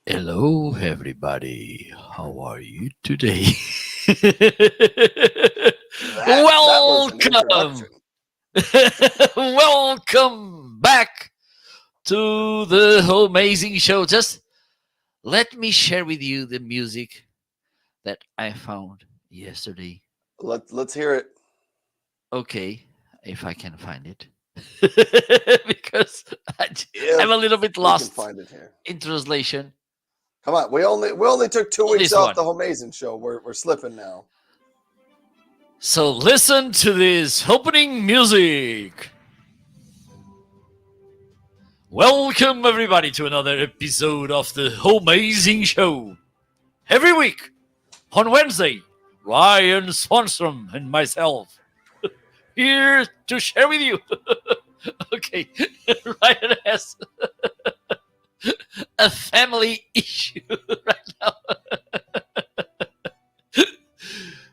Hello, everybody. How are you today? That was an Welcome. introduction. Welcome back to the Homeazin show. Just let me share with you the music that I found yesterday. Let's hear it. Okay, if I can find it. Because I'm If a little bit we can lost find it here. in translation. Come on, we only took 2 weeks This off one. the Homeazin show. We're slipping now. So listen to this opening music. Welcome everybody to another episode of the Homeazin show. Every week on Wednesday, Ryan Swanstrom and myself here to share with you. Okay, Ryan has a family issue right now.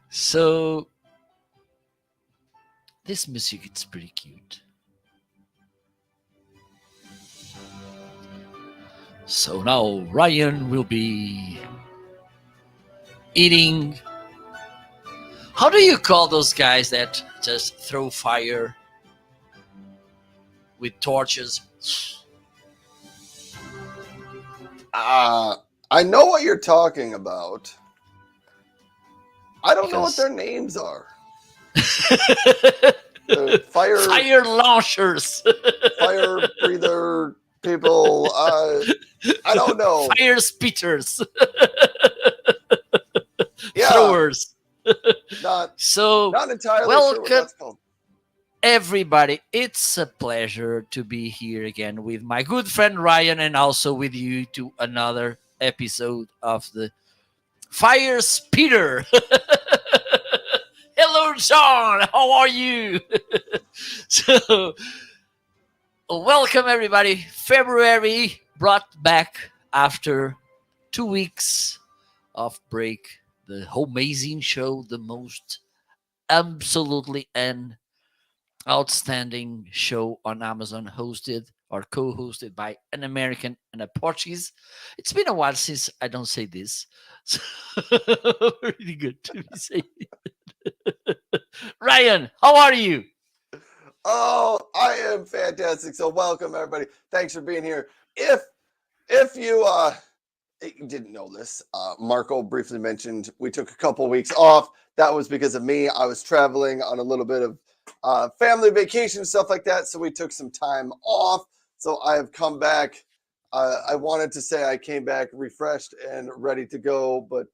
So this music it's pretty cute. So now Ryan will be eating. How do you call those guys that just throw fire with torches? I know what you're talking about. I don't know what Because their names are. fire Fire launchers, fire breather people. I don't know. fire spitters, Yeah, throwers. not So, not entirely sure what welcome that's called. everybody. It's a pleasure to be here again with my good friend Ryan and also with you to another episode of the Fire Spitter. Hello, John. How are you? So, welcome everybody. February brought back after 2 weeks of break the Homeazin show, the most absolutely and outstanding show on Amazon, hosted or co-hosted by an American and a Portuguese. It's been a while since I don't say this. So really good to be saying. Ryan, how are you? Oh, I am fantastic. So welcome everybody. Thanks for being here. If you didn't know this, Marco briefly mentioned we took a couple weeks off. That was because of me. I was traveling on a little bit of family vacation and stuff like that. So we took some time off. So I have come back. I wanted to say I came back refreshed and ready to go, but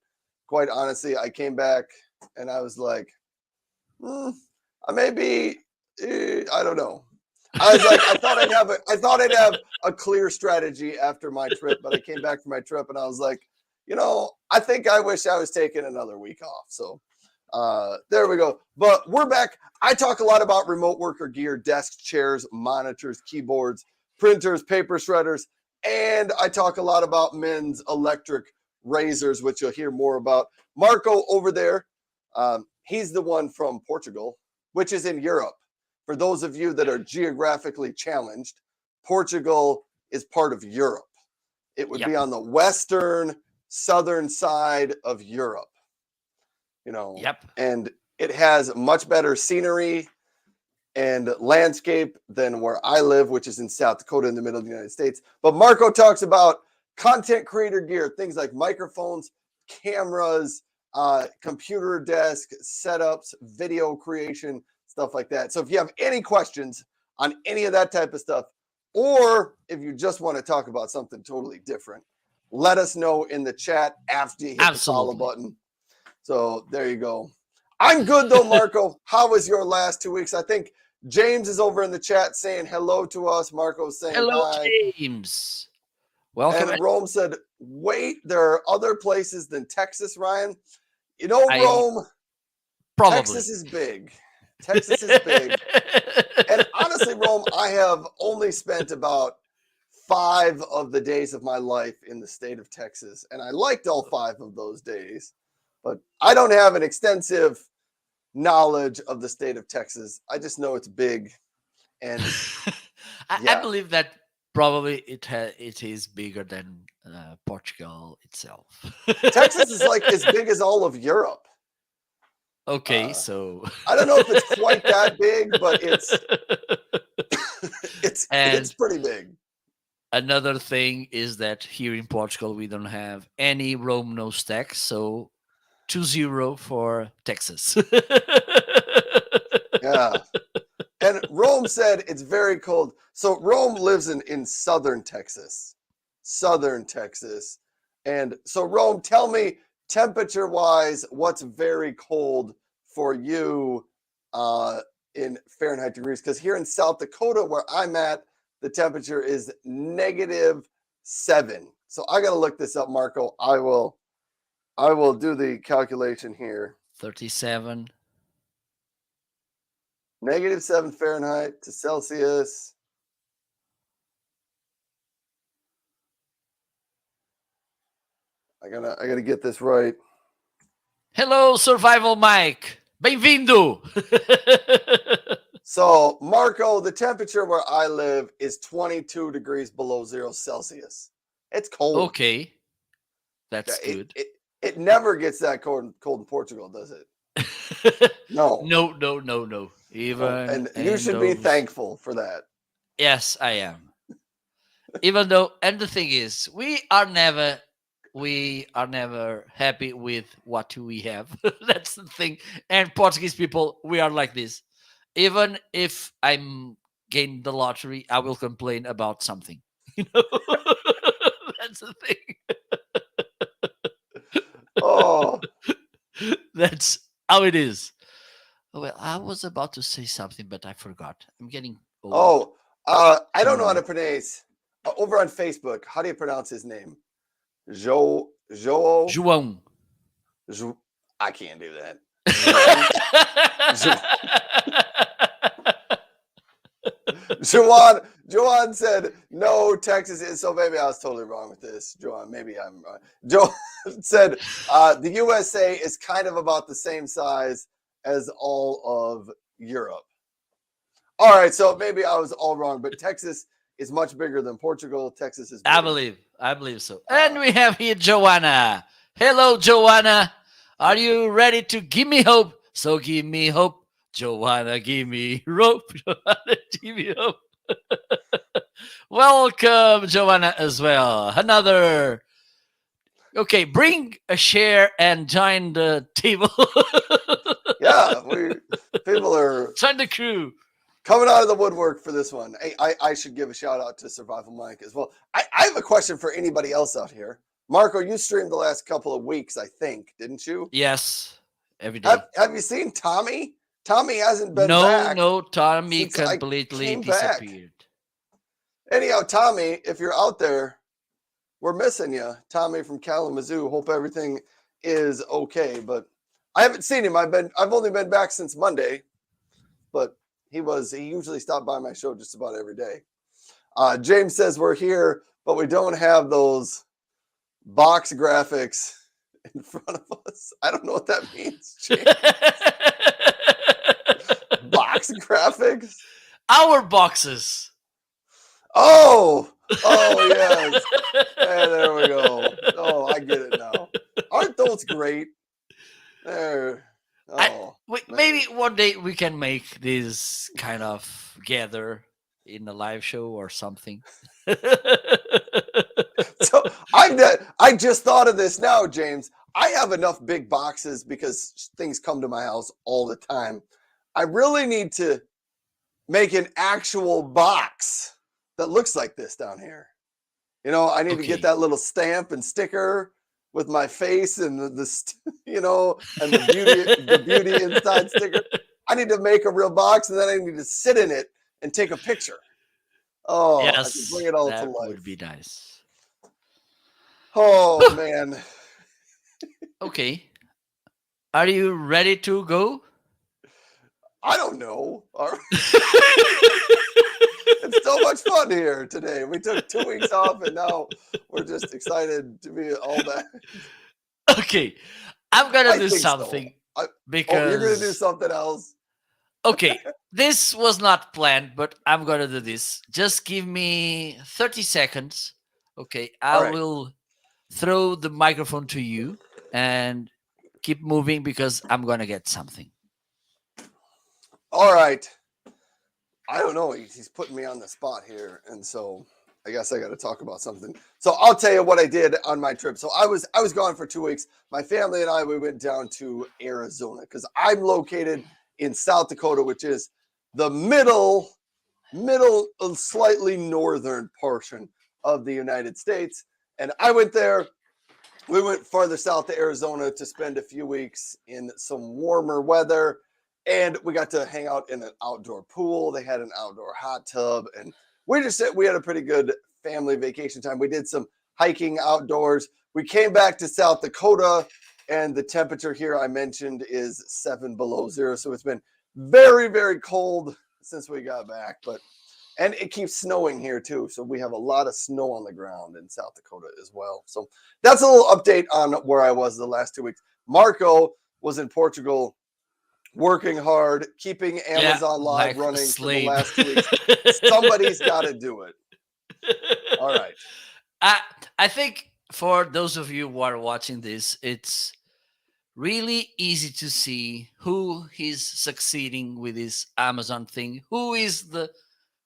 quite honestly, I came back and I was like, I may be, I don't know. I was like, I thought I'd have a clear strategy after my trip, but I came back from my trip and I was like, I think I wish I was taking another week off. So there we go. But we're back. I talk a lot about remote worker gear, desks, chairs, monitors, keyboards, printers, paper shredders, and I talk a lot about men's electric razors, which you'll hear more about. Marco over there, he's the one from Portugal, which is in Europe. For those of you that are geographically challenged, Portugal is part of Europe. It would be on the western, southern side of Europe. And it has much better scenery and landscape than where I live, which is in South Dakota in the middle of the United States. But Marco talks about content creator gear, things like microphones, cameras, computer desk setups, video creation, stuff like that. So if you have any questions on any of that type of stuff, or if you just want to talk about something totally different, let us know in the chat after you hit the follow button. So there you go. I'm good though, Marco. How was your last 2 weeks? I think James is over in the chat saying hello to us. Marco's saying hello, hi. James. Welcome. And Rome said, wait, there are other places than Texas, Ryan. Rome, probably. Texas is big. Texas is big. And honestly, Rome, I have only spent about 5 of the days of my life in the state of Texas, and I liked all 5 of those days, but I don't have an extensive knowledge of the state of Texas. I just know it's big, and I believe that probably it is bigger than Portugal itself. Texas is like as big as all of Europe. Okay, so I don't know if it's quite that big, but it's pretty big. Another thing is that here in Portugal we don't have any Rome no tax, so 2-0 for Texas. Yeah. And Rome said it's very cold. So Rome lives in southern Texas. Southern Texas. And so Rome, tell me temperature wise, what's very cold for you in Fahrenheit degrees? Because here in South Dakota, where I'm at, the temperature is -7. So I gotta look this up, Marco. I will do the calculation here. 37. -7 Fahrenheit to Celsius. I gotta get this right. Hello, Survival Mike. Bem-vindo. So, Marco, the temperature where I live is 22 degrees below 0 Celsius. It's cold. Okay. That's good. It never gets that cold in Portugal, does it? No. No. Even and you should be thankful for that. Yes, I am. Even though, and the thing is, we are never happy with what we have. That's the thing. And Portuguese people, we are like this. Even if I'm gained the lottery, I will complain about something. You know, that's the thing. Oh, that's how it is. Well, I was about to say something, but I forgot. I'm getting old. I don't know how to pronounce. Over on Facebook, how do you pronounce his name? João. I can't do that. Joanne said, no, Texas is. So maybe I was totally wrong with this. Joanne, maybe I'm wrong. Joanne said, the USA is kind of about the same size as all of Europe. All right, so maybe I was all wrong, but Texas is much bigger than Portugal. Texas is big. I believe so. And we have here Joanna. Hello, Joanna. Are you ready to give me hope? So give me hope. Joanna, give me rope. Joanna, give me hope. Welcome, Joanna, as well. Another. Okay, bring a chair and join the table. Yeah, people are join the crew. Coming out of the woodwork for this one. Hey, I should give a shout out to Survival Mike as well. I have a question for anybody else out here. Marco, you streamed the last couple of weeks, I think, didn't you? Yes, every day. Have you seen Tommy? Tommy hasn't been back. No, Tommy completely disappeared. Anyhow, Tommy, if you're out there, we're missing you. Tommy from Kalamazoo. Hope everything is okay. But I haven't seen him. I've only been back since Monday, but he usually stopped by my show just about every day. James says we're here, but we don't have those box graphics in front of us. I don't know what that means, James. Box graphics? Our boxes. Oh, yes. And there we go. Oh, I get it now. Aren't those great? There. Oh, maybe one day we can make this kind of gather in a live show or something. So I just thought of this now, James. I have enough big boxes because things come to my house all the time. I really need to make an actual box that looks like this down here. You know, I need to get that little stamp and sticker with my face and the beauty inside sticker. I need to make a real box, and then I need to sit in it and take a picture. Oh, yes, I can bring it all to life. That would be nice. Oh man. Okay. Are you ready to go? I don't know. having so much fun here today. We took 2 weeks off, and now we're just excited to be all back. Okay, I'm gonna I do think so. something Oh, because you're gonna do something else? okay, this was not planned, but I'm gonna do this. Just give me 30 seconds. Okay, I All right. will throw the microphone to you and keep moving because I'm gonna get something. All right. I don't know. He's putting me on the spot here, and so I guess I got to talk about something. So I'll tell you what I did on my trip. So I was gone for 2 weeks. My family and I, we went down to Arizona because I'm located in South Dakota, which is the middle, slightly northern portion of the United States. And I went there. We went farther south to Arizona to spend a few weeks in some warmer weather. And we got to hang out in an outdoor pool. They had an outdoor hot tub. And we had a pretty good family vacation time. We did some hiking outdoors. We came back to South Dakota, and the temperature here I mentioned is 7 below zero. So it's been very, very cold since we got back. And it keeps snowing here too. So we have a lot of snow on the ground in South Dakota as well. So that's a little update on where I was the last 2 weeks. Marco was in Portugal working hard, keeping Amazon Live like a running for the slave. last 2 weeks. Somebody's got to do it. All right. I think for those of you who are watching this, it's really easy to see who is succeeding with this Amazon thing, who is the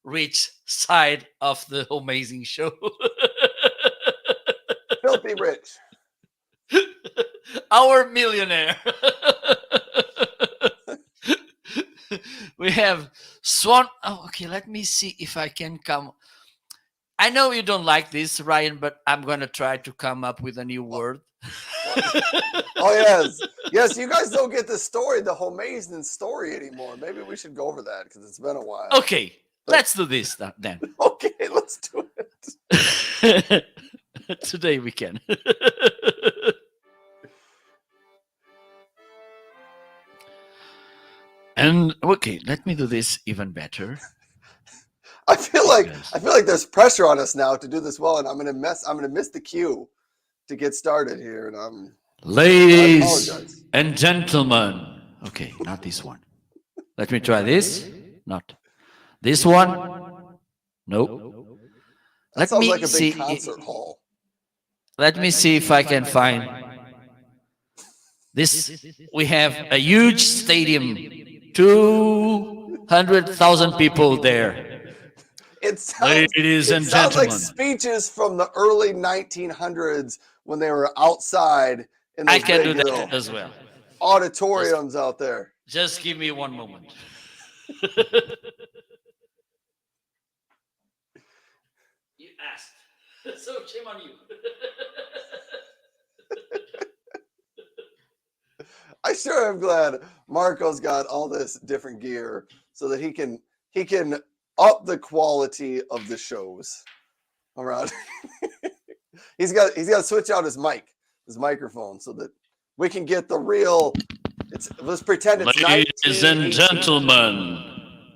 rich side of the Homeazin show. Filthy rich. Our millionaire. We have Swan. Oh, okay. Let me see if I can come. I know you don't like this, Ryan, but I'm gonna try to come up with a new word. Oh yes, yes. You guys don't get the story, the Homeazin story anymore. Maybe we should go over that because it's been a while. Okay, let's do this then. Okay, let's do it. Today we can. And okay, let me do this even better. I feel like there's pressure on us now to do this well, and I'm gonna miss the cue to get started here, and Ladies and gentlemen. Okay, not this one. Let me try this. Not this one. Nope. That sounds like a big concert hall. Let me see if I can find this. We have a huge stadium, 200,000 people there. It sounds like speeches from the early 1900s when they were outside in those big do that as well. Auditoriums out there. Just give me one moment. You asked, so shame on you. I sure am glad Marco's got all this different gear so that he can up the quality of the shows around. he's got to switch out his microphone so that we can get the real. Let's pretend it's Ladies and gentlemen,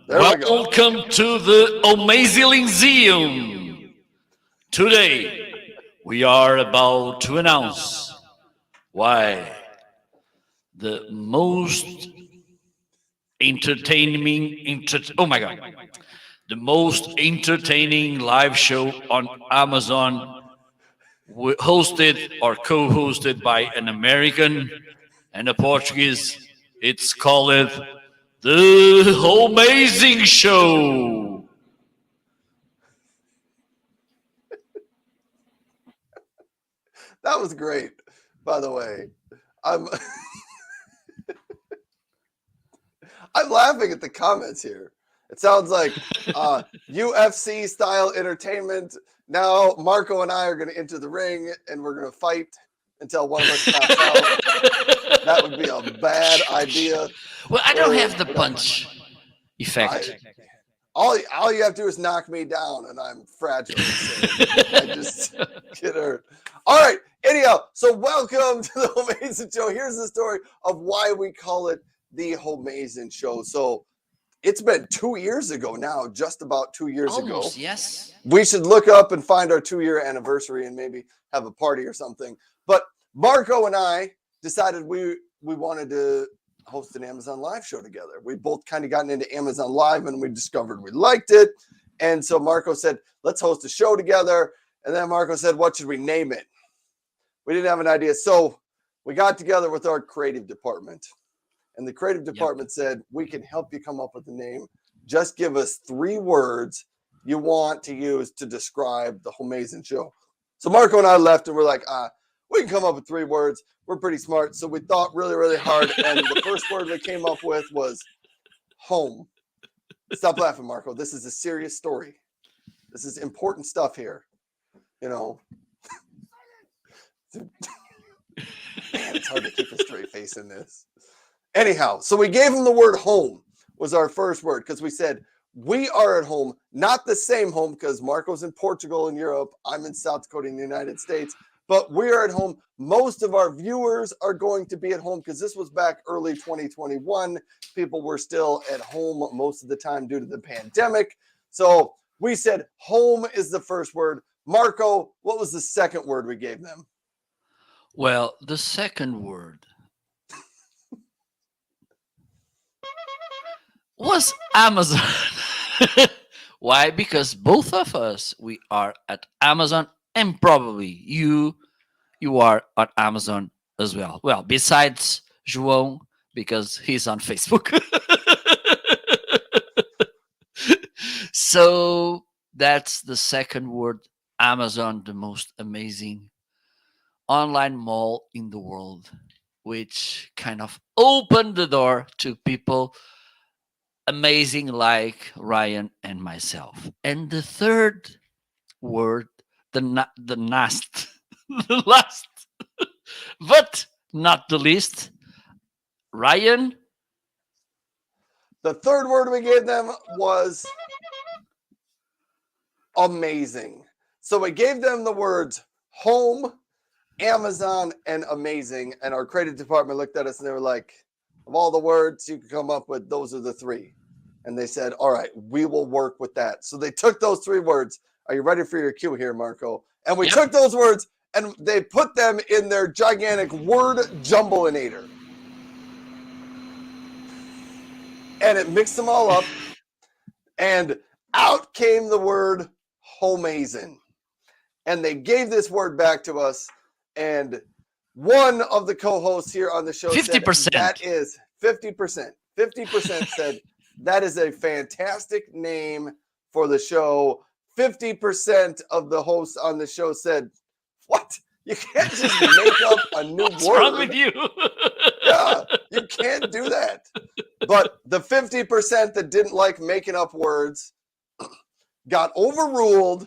welcome to the Homeazin Museum. Today, we are about to announce why the most the most entertaining live show on Amazon, hosted or co-hosted by an American and a Portuguese. It's called The Homeazin Show. That was great, by the way. I'm laughing at the comments here. It sounds like UFC style entertainment. Now Marco and I are going to enter the ring and we're going to fight until one of us taps out. That would be a bad idea. Well, I don't have the punch effect. All you have to do is knock me down, and I'm fragile. So I just get hurt. All right. Anyhow, so welcome to the Homeazin Show. Here's the story of why we call it the Homeazin Show. So it's been 2 years ago now, just about 2 years Almost, ago. yes. We should look up and find our 2-year anniversary and maybe have a party or something. But Marco and I decided we wanted to host an Amazon Live show together. We both kind of gotten into Amazon Live and we discovered we liked it. And so Marco said, let's host a show together. And then Marco said, what should we name it? We didn't have an idea. So we got together with our creative department. And the creative department said, we can help you come up with a name. Just give us 3 words you want to use to describe the Homeazin show. So Marco and I left and we're like, we can come up with 3 words. We're pretty smart. So we thought really, really hard. And the first word we came up with was home. Stop laughing, Marco. This is a serious story. This is important stuff here. You know. Man, it's hard to keep a straight face in this. Anyhow, so we gave him the word home was our first word because we said, we are at home, not the same home because Marco's in Portugal and Europe. I'm in South Dakota in the United States, but we're at home. Most of our viewers are going to be at home because this was back early 2021. People were still at home most of the time due to the pandemic. So we said home is the first word. Marco, what was the second word we gave them? Well, the second word was Amazon. Why? Because both of us, we are at Amazon, and probably you are on Amazon as well. Well, besides João, because he's on Facebook. So that's the second word, Amazon, the most amazing online mall in the world, which kind of opened the door to people amazing like Ryan and myself. And the third word, the last, the last, but not the least, Ryan. The third word we gave them was amazing. So we gave them the words home, Amazon, and amazing. And our creative department looked at us and they were like, of all the words you could come up with, those are the 3. And they said, all right, we will work with that. So they took those 3 words. Are you ready for your cue here, Marco? And we took those words and they put them in their gigantic word jumbleinator. And it mixed them all up. And out came the word Homeazin. And they gave this word back to us. And one of the co-hosts here on the show 50%. said that is 50%. 50% said that is a fantastic name for the show. 50% of the hosts on the show said, what? You can't just make up a new What's word. wrong with you? Yeah, you can't do that. But the 50% that didn't like making up words got overruled,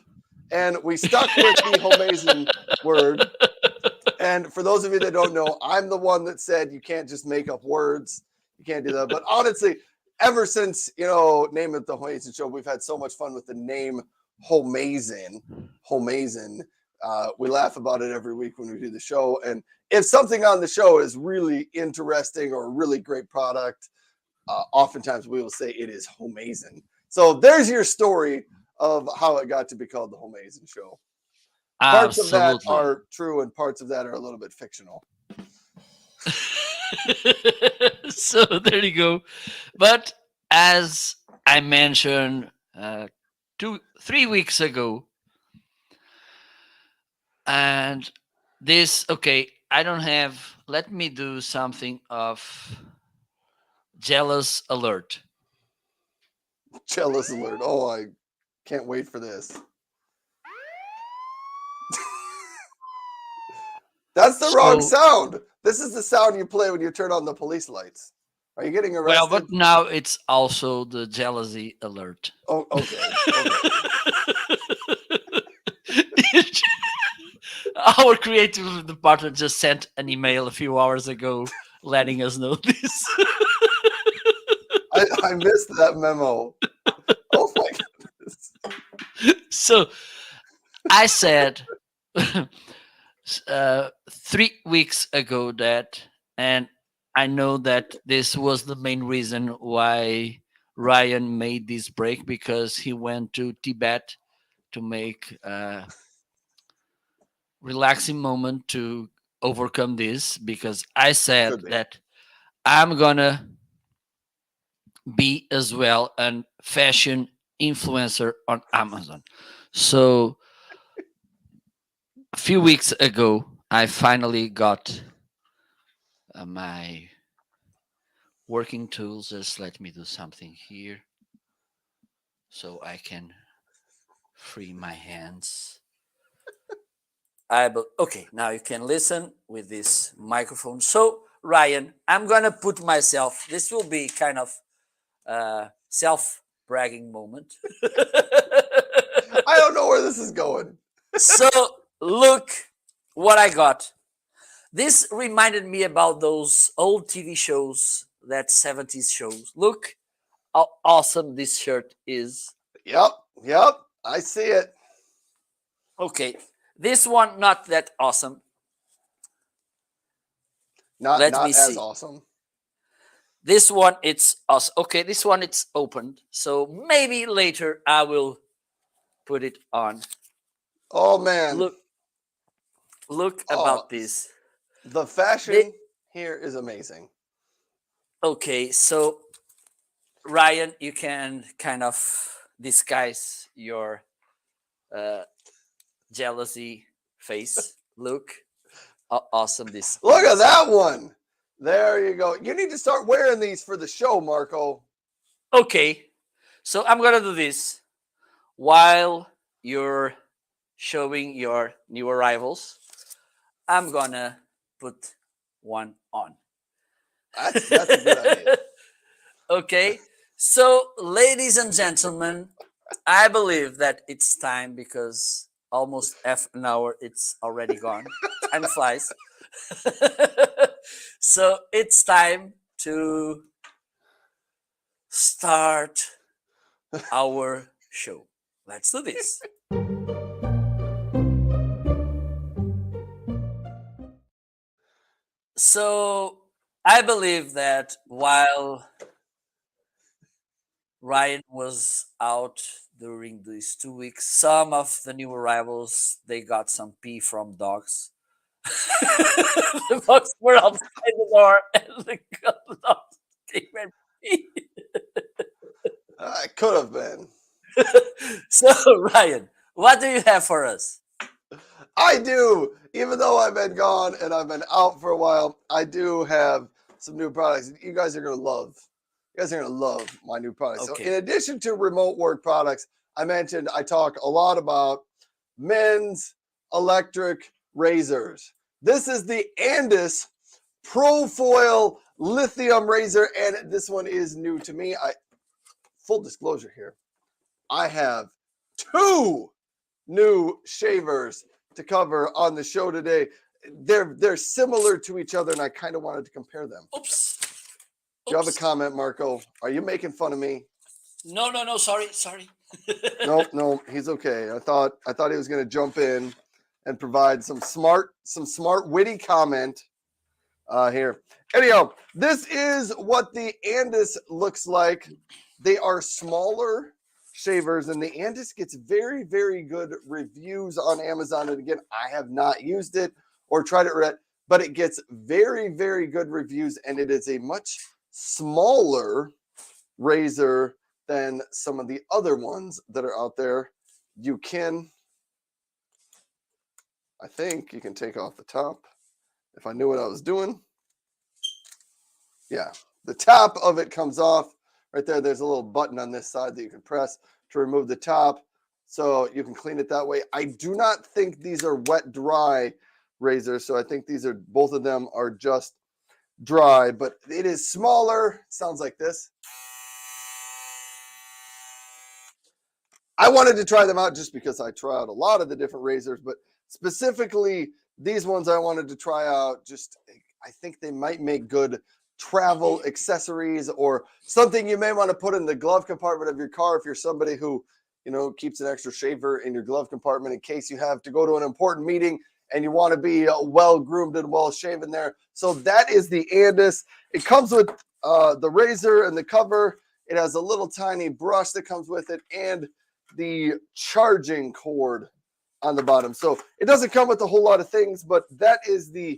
and we stuck with the Homeazin word. And for those of you that don't know, I'm the one that said you can't just make up words. You can't do that. But honestly, ever since, Name It the Homeazin Show, we've had so much fun with the name Homeazin. Homeazin. We laugh about it every week when we do the show. And if something on the show is really interesting or a really great product, oftentimes we will say it is Homeazin. So there's your story of how it got to be called the Homeazin Show. Parts of that are true and parts of that are a little bit fictional. So there you go. But as I mentioned 3 weeks ago, and this, okay, I don't have, let me do something of jealous alert. Jealous alert. Oh, I can't wait for this. That's the wrong sound. This is the sound you play when you turn on the police lights. Are you getting arrested? Well, but now it's also the jealousy alert. Oh, okay. Our creative department just sent an email a few hours ago letting us know this. I missed that memo. Oh my goodness. So I said 3 weeks ago that, and I know that this was the main reason why Ryan made this break because he went to Tibet to make a relaxing moment to overcome this, because I said Could be. that I'm gonna be as well an fashion influencer on Amazon. So a few weeks ago, I finally got my working tools. Just let me do something here so I can free my hands. Okay, now you can listen with this microphone. So Ryan, I'm gonna put myself. This will be kind of self bragging moment. I don't know where this is going. So look what I got. This reminded me about those old TV shows, that 70s shows. Look how awesome this shirt is. Yep, yep. I see it. Okay, this one not that awesome. Not Let me not as see. awesome. This one it's awesome. Okay, this one it's opened. So maybe later I will put it on. Oh man. Look Oh, about this. the fashion here is amazing. Okay, so Ryan, you can kind of disguise your jealousy face. Look how awesome this Look is. at that one. There you go. You need to start wearing these for the show, Marco. Okay, so I'm gonna do this while you're showing your new arrivals. I'm gonna put one on. That's a good idea. Okay, so ladies and gentlemen, I believe that it's time, because almost half an hour it's already gone. Time flies. So it's time to start our show. Let's do this. So I believe that while Ryan was out during these 2 weeks, some of the new arrivals they got some pee from dogs. The dogs were outside the door, and the dogs came and pee. It could have been. So Ryan, what do you have for us? I do. Even though I've been gone and I've been out for a while, I do have some new products. You guys are gonna love. You guys are gonna love my new products. So, Okay. in addition to remote work products, I mentioned I talk a lot about men's electric razors. This is the Andis Profoil Lithium Razor, and this one is new to me. Full disclosure here, I have two new shavers to cover on the show today. They're similar to each other, and I kind of wanted to compare them. Oops. Do you have a Oops. comment, Marco? Are you making fun of me? No. Sorry. No, he's okay. I thought he was going to jump in and provide some smart, witty comment here. Anyhow, this is what the Andis looks like. They are smaller shavers, and the Andis gets very, very good reviews on Amazon. And again, I have not used it or tried it yet, but it gets very, very good reviews, and it is a much smaller razor than some of the other ones that are out there. You can, I think you can take off the top. If I knew what I was doing. Yeah, the top of it comes off right there. There's a little button on this side that you can press to remove the top, so you can clean it that way. I do not think these are wet dry razors, so I think these are, both of them are just dry, but it is smaller. Sounds like this. I wanted to try them out just because I try out a lot of the different razors, but specifically these ones I wanted to try out. Just, I think they might make good travel accessories or something you may want to put in the glove compartment of your car if you're somebody who, keeps an extra shaver in your glove compartment in case you have to go to an important meeting and you want to be well groomed and well shaven there. So that is the Andis. It comes with the razor and the cover. It has a little tiny brush that comes with it and the charging cord on the bottom. So it doesn't come with a whole lot of things, but that is the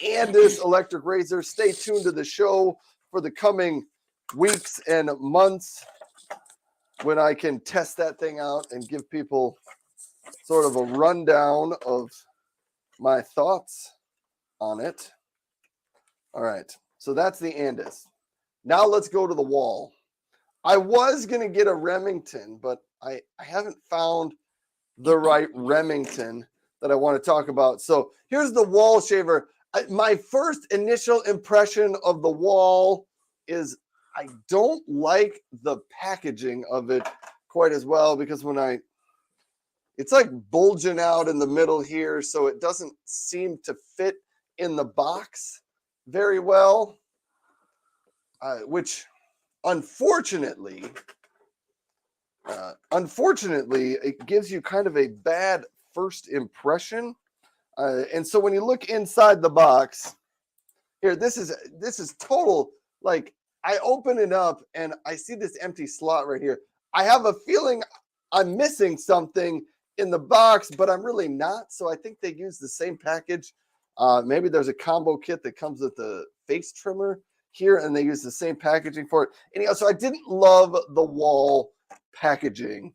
Andis electric razor. Stay tuned to the show for the coming weeks and months when I can test that thing out and give people sort of a rundown of my thoughts on it. All right, so that's the Andis. Now let's go to the wall. I was going to get a Remington, but I haven't found the right Remington that I want to talk about. So here's the wall shaver. My first initial impression of the wall is I don't like the packaging of it quite as well, because it's like bulging out in the middle here, so it doesn't seem to fit in the box very well, which unfortunately, it gives you kind of a bad first impression. And so when you look inside the box, here, this is total, like, I open it up and I see this empty slot right here. I have a feeling I'm missing something in the box, but I'm really not. So I think they use the same package. Maybe there's a combo kit that comes with the face trimmer here, and they use the same packaging for it. Anyhow, so I didn't love the wall packaging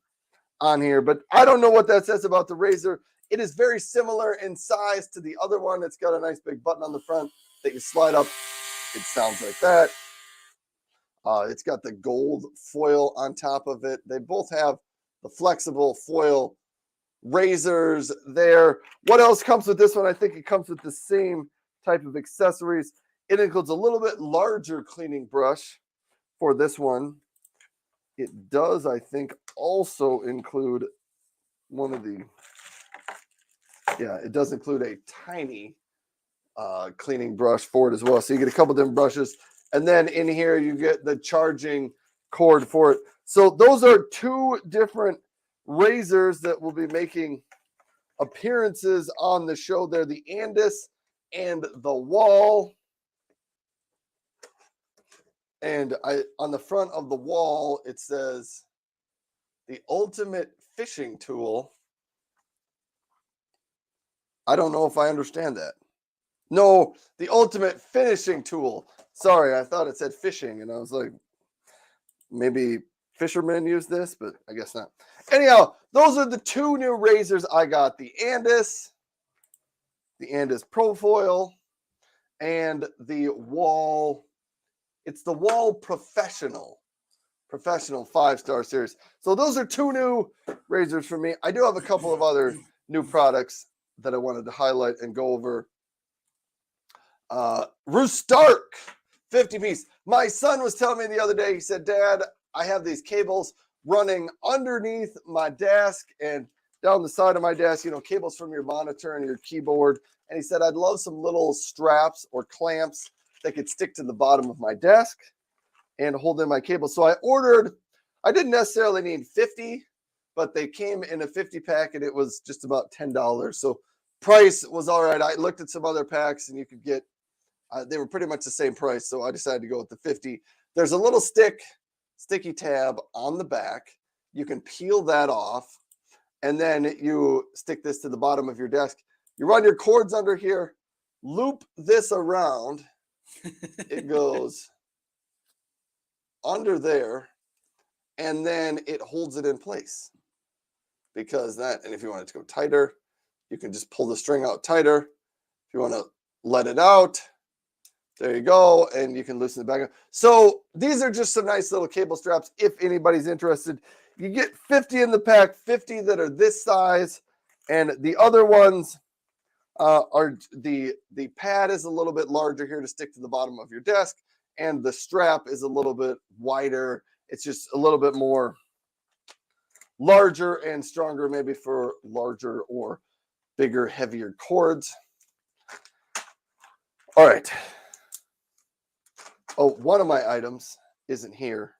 on here, but I don't know what that says about the razor. It is very similar in size to the other one. It's got a nice big button on the front that you slide up. It sounds like that. It's got the gold foil on top of it. They both have the flexible foil razors there. What else comes with this one? I think it comes with the same type of accessories. It includes a little bit larger cleaning brush for this one. It does, I think, also include it does include a tiny cleaning brush for it as well. So you get a couple different brushes. And then in here, you get the charging cord for it. So those are two different razors that will be making appearances on the show. They're the Andis and the Wall. And on the front of the wall, it says the ultimate fishing tool. I don't know if I understand that. No, the ultimate finishing tool. Sorry, I thought it said fishing, and I was like, maybe fishermen use this, but I guess not. Anyhow, those are the two new razors I got. The Andis Pro Foil, and the Wall. It's the Wall Professional 5-star series. So those are two new razors for me. I do have a couple of other new products that I wanted to highlight and go over. Roostark 50-piece. My son was telling me the other day, he said, Dad, I have these cables running underneath my desk and down the side of my desk, cables from your monitor and your keyboard. And he said, I'd love some little straps or clamps that could stick to the bottom of my desk and hold in my cable. So I didn't necessarily need 50, but they came in a 50 pack and it was just about $10. So price was all right. I looked at some other packs and you could get, they were pretty much the same price. So I decided to go with the 50. There's a little sticky tab on the back. You can peel that off and then you stick this to the bottom of your desk. You run your cords under here, loop this around. It goes under there, and then it holds it in place. And if you want it to go tighter, you can just pull the string out tighter. If you want to let it out, there you go, and you can loosen it back up. So these are just some nice little cable straps if anybody's interested. You get 50 in the pack, 50 that are this size, and the other ones are the pad is a little bit larger here to stick to the bottom of your desk, and the strap is a little bit wider. It's just a little bit more larger and stronger, maybe for larger or bigger, heavier cords. All right. Oh, one of my items isn't here,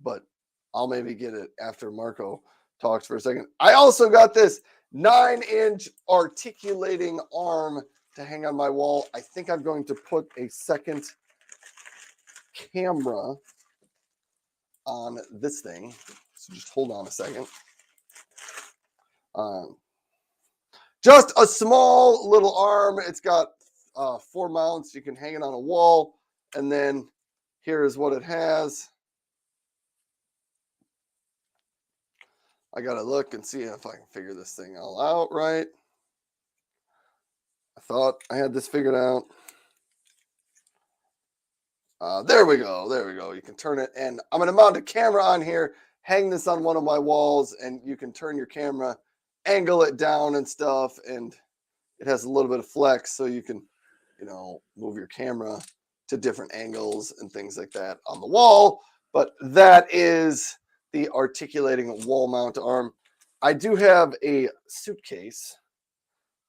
but I'll maybe get it after Marco talks for a second. I also got this 9-inch articulating arm to hang on my wall. I think I'm going to put a second camera on this thing. So just hold on a second. Just a small little arm. It's got 4 mounts. You can hang it on a wall. And then here is what it has. I got to look and see if I can figure this thing all out right. I thought I had this figured out. There we go. There we go. You can turn it. And I'm going to mount a camera on here, hang this on one of my walls, and you can turn your camera, angle it down and stuff. And it has a little bit of flex, so you can, move your camera to different angles and things like that on the wall. But that is the articulating wall mount arm. I do have a suitcase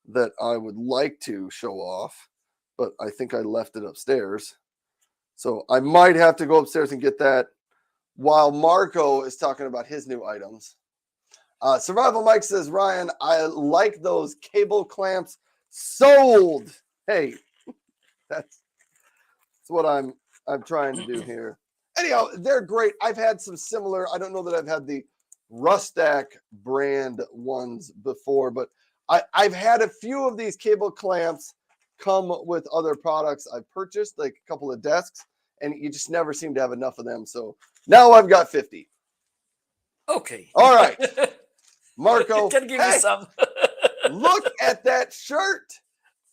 that I would like to show off, but I think I left it upstairs. So I might have to go upstairs and get that while Marco is talking about his new items. Survival Mike says, Ryan, I like those cable clamps. Sold. Hey, that's what I'm trying to do here. Anyhow, they're great. I've had some similar. I don't know that I've had the Rustack brand ones before, but I've had a few of these cable clamps come with other products I've purchased, like a couple of desks, and you just never seem to have enough of them. So now I've got 50. Okay. All right. Marco, can give me some. Look at that shirt.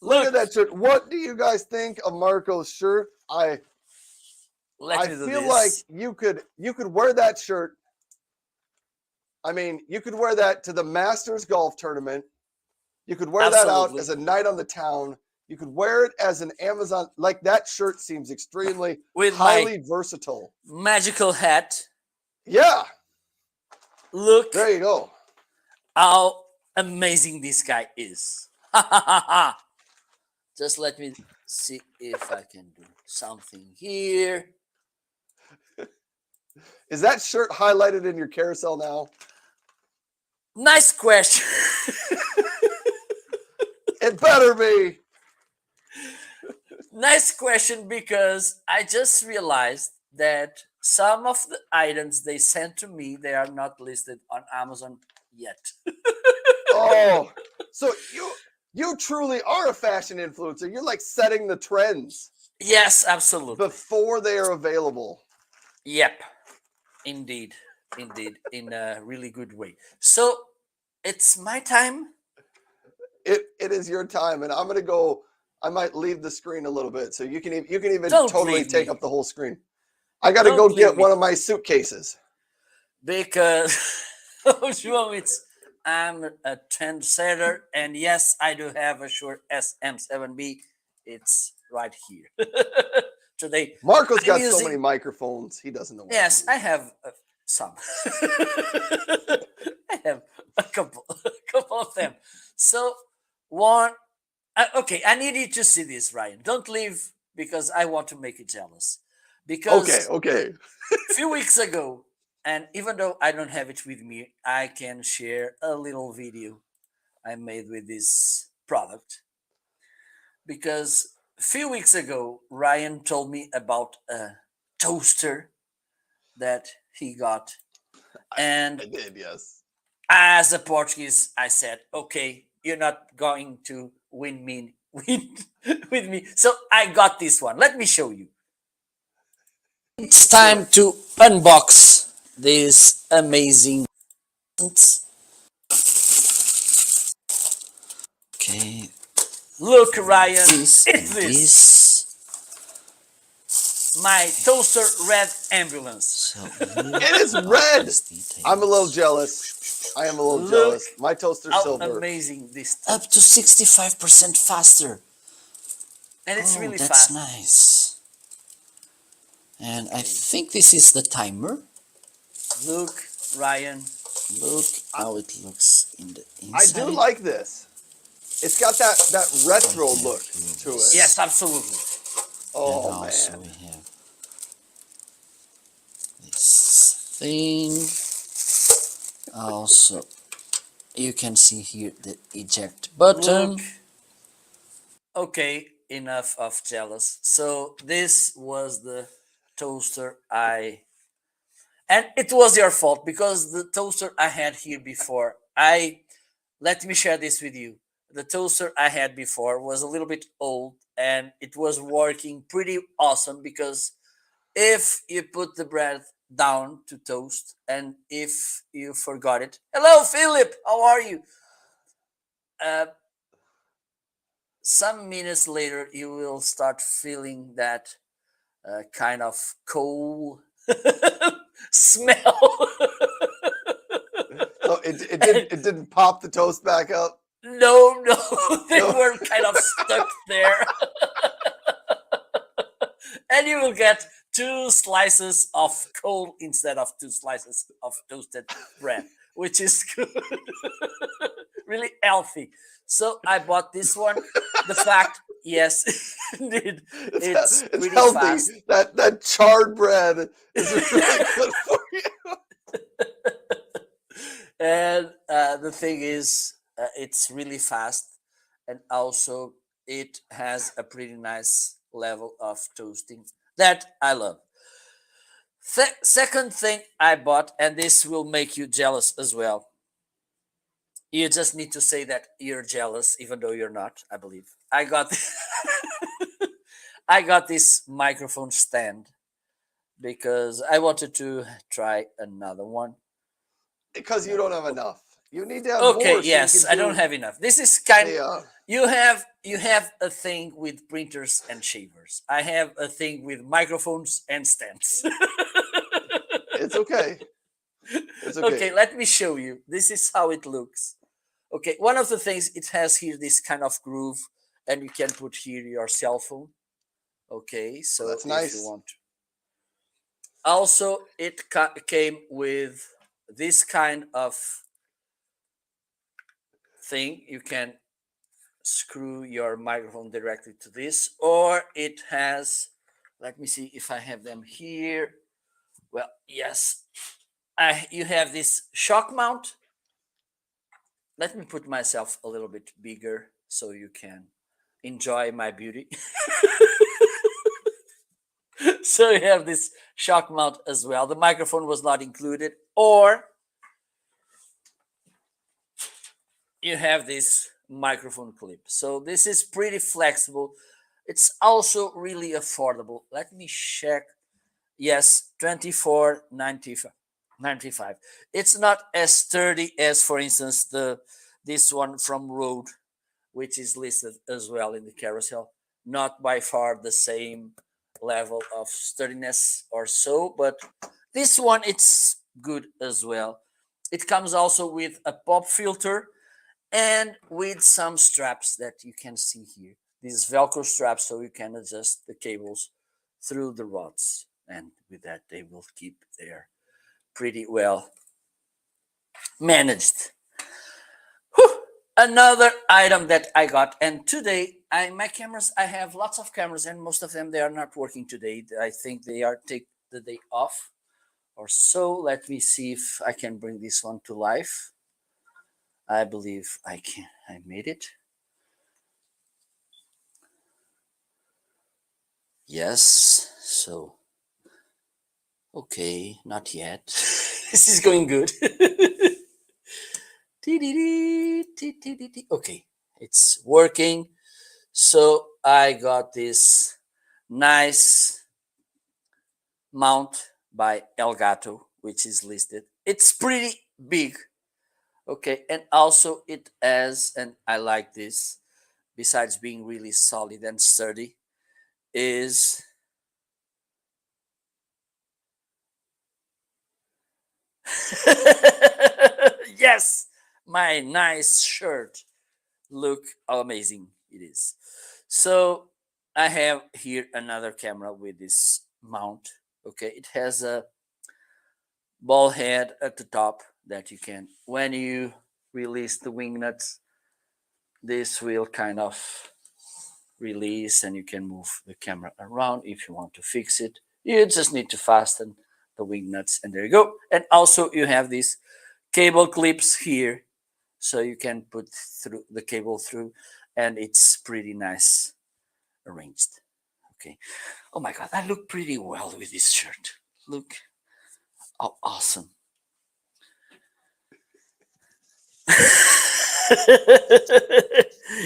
Look at that shirt. What do you guys think of Marco's shirt? I feel like you could wear that shirt. I mean, you could wear that to the Masters golf tournament. You could wear that out as a night on the town. You could wear it as an Amazon. Like, that shirt seems extremely highly versatile. Magical hat. Yeah. Look. There you go. How amazing this guy is. Just let me see if I can do something here. Is that shirt highlighted in your carousel now? Nice question. It better be. Nice question, because I just realized that some of the items they sent to me, they are not listed on Amazon yet. Oh, so you truly are a fashion influencer. You're like setting the trends. Yes, absolutely. Before they are available. Yep. Indeed, in a really good way. So it's my time. It is your time, and I'm gonna go. I might leave the screen a little bit, so you can even totally take up the whole screen. I got to go get one of my suitcases because I'm a trendsetter, and yes, I do have a short SM7B. It's right here. Today, Marco's got so many microphones, he doesn't know what. Yes, I have some. I have a couple of them. So one, okay, I need you to see this, Ryan. Don't leave, because I want to make you jealous. Because okay. A few weeks ago, and even though I don't have it with me, I can share a little video I made with this product. Because a few weeks ago, Ryan told me about a toaster that he got. And I did, yes. As a Portuguese, I said, okay, you're not going to win with me. So I got this one. Let me show you. It's time to unbox this amazing. Okay. Look, Ryan, it's this. My toaster red ambulance. It is red. I'm a little jealous. I am a little jealous. My toaster's silver. Amazing this. Up to 65% faster. And it's really fast. That's nice. And I think this is the timer. Look, Ryan. Look how it looks in the inside. I do like this. It's got that retro look to it. Yes, absolutely. Oh, and also man. We have this thing. Also, you can see here the eject button. Look. Okay, enough of jealous. So this was the toaster I And it was your fault because the toaster I had here before, I let me share this with you. The toaster I had before was a little bit old and it was working pretty awesome because if you put the bread down to toast and if you forgot it, hello Philip, how are you? Uh, some minutes later, you will start feeling that kind of coal smell. So it did And it didn't pop the toast back up. no, no, they No. were kind of stuck there. And you will get two slices of coal instead of two slices of toasted bread, which is good. Really healthy. So I bought this one. The fact, yes, indeed, it's It's pretty healthy. fast. That charred bread is really good for you. And the thing is, it's really fast, and also it has a pretty nice level of toasting that I love. Second thing I bought, and this will make you jealous as well. You just need to say that you're jealous, even though you're not. I believe I got I got this microphone stand because I wanted to try another one. Because you don't have enough. You need to have Okay, more so you yes, can I don't do have enough. This is kind. the You have a thing with printers and shavers. I have a thing with microphones and stands. it's okay. It's okay. Okay, let me show you. This is how it looks. Okay, one of the things it has here this kind of groove, and you can put here your cell phone. Okay, Well, so that's if you nice. want to. Also, it came with this kind of thing. You can screw your microphone directly to this, or it has, let me see if I have them here. Well, yes, you have this shock mount. Let me put myself a little bit bigger so you can enjoy my beauty. So you have this shock mount as well. The microphone was not included, or you have this microphone clip. So this is pretty flexible. It's also really affordable. Let me check. Yes, 24.95. It's not as sturdy as, for instance, the this one from Rode, which is listed as well in the carousel. Not by far the same level of sturdiness or so, but this one it's good as well. It comes also with a pop filter and with some straps that you can see here. These Velcro straps, so you can adjust the cables through the rods, and with that, they will keep there pretty well managed. Whew. Another item that I got, and today, my cameras. I have lots of cameras, and most of them they are not working today. I think they are take the day off or so. Let me see if I can bring this one to life. I believe I can. I made it. Yes. So, okay, not yet. This is going good. Okay, it's working. So I got this nice mount by Elgato, which is listed. It's pretty big. Okay, and also it has, and I like this, besides being really solid and sturdy, is yes, my nice shirt. Look how amazing it is. So I have here another camera with this mount. Okay, it has a ball head at the top that you can, when you release the wing nuts, this will kind of release and you can move the camera around if you want to fix it. You just need to fasten the wing nuts and there you go. And also you have these cable clips here so you can put through the cable through, and it's pretty nice arranged. Okay. Oh my god, I look pretty well with this shirt. Look Oh, awesome.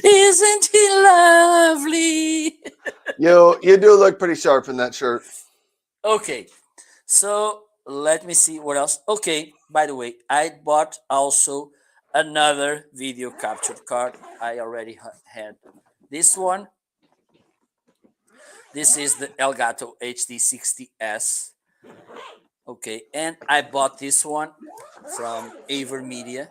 Isn't he lovely? You do look pretty sharp in that shirt. Okay, so let me see what else. Okay, by the way, I bought also another video capture card. I already had this one. This is the Elgato HD60S. Okay, and I bought this one from Aver Media.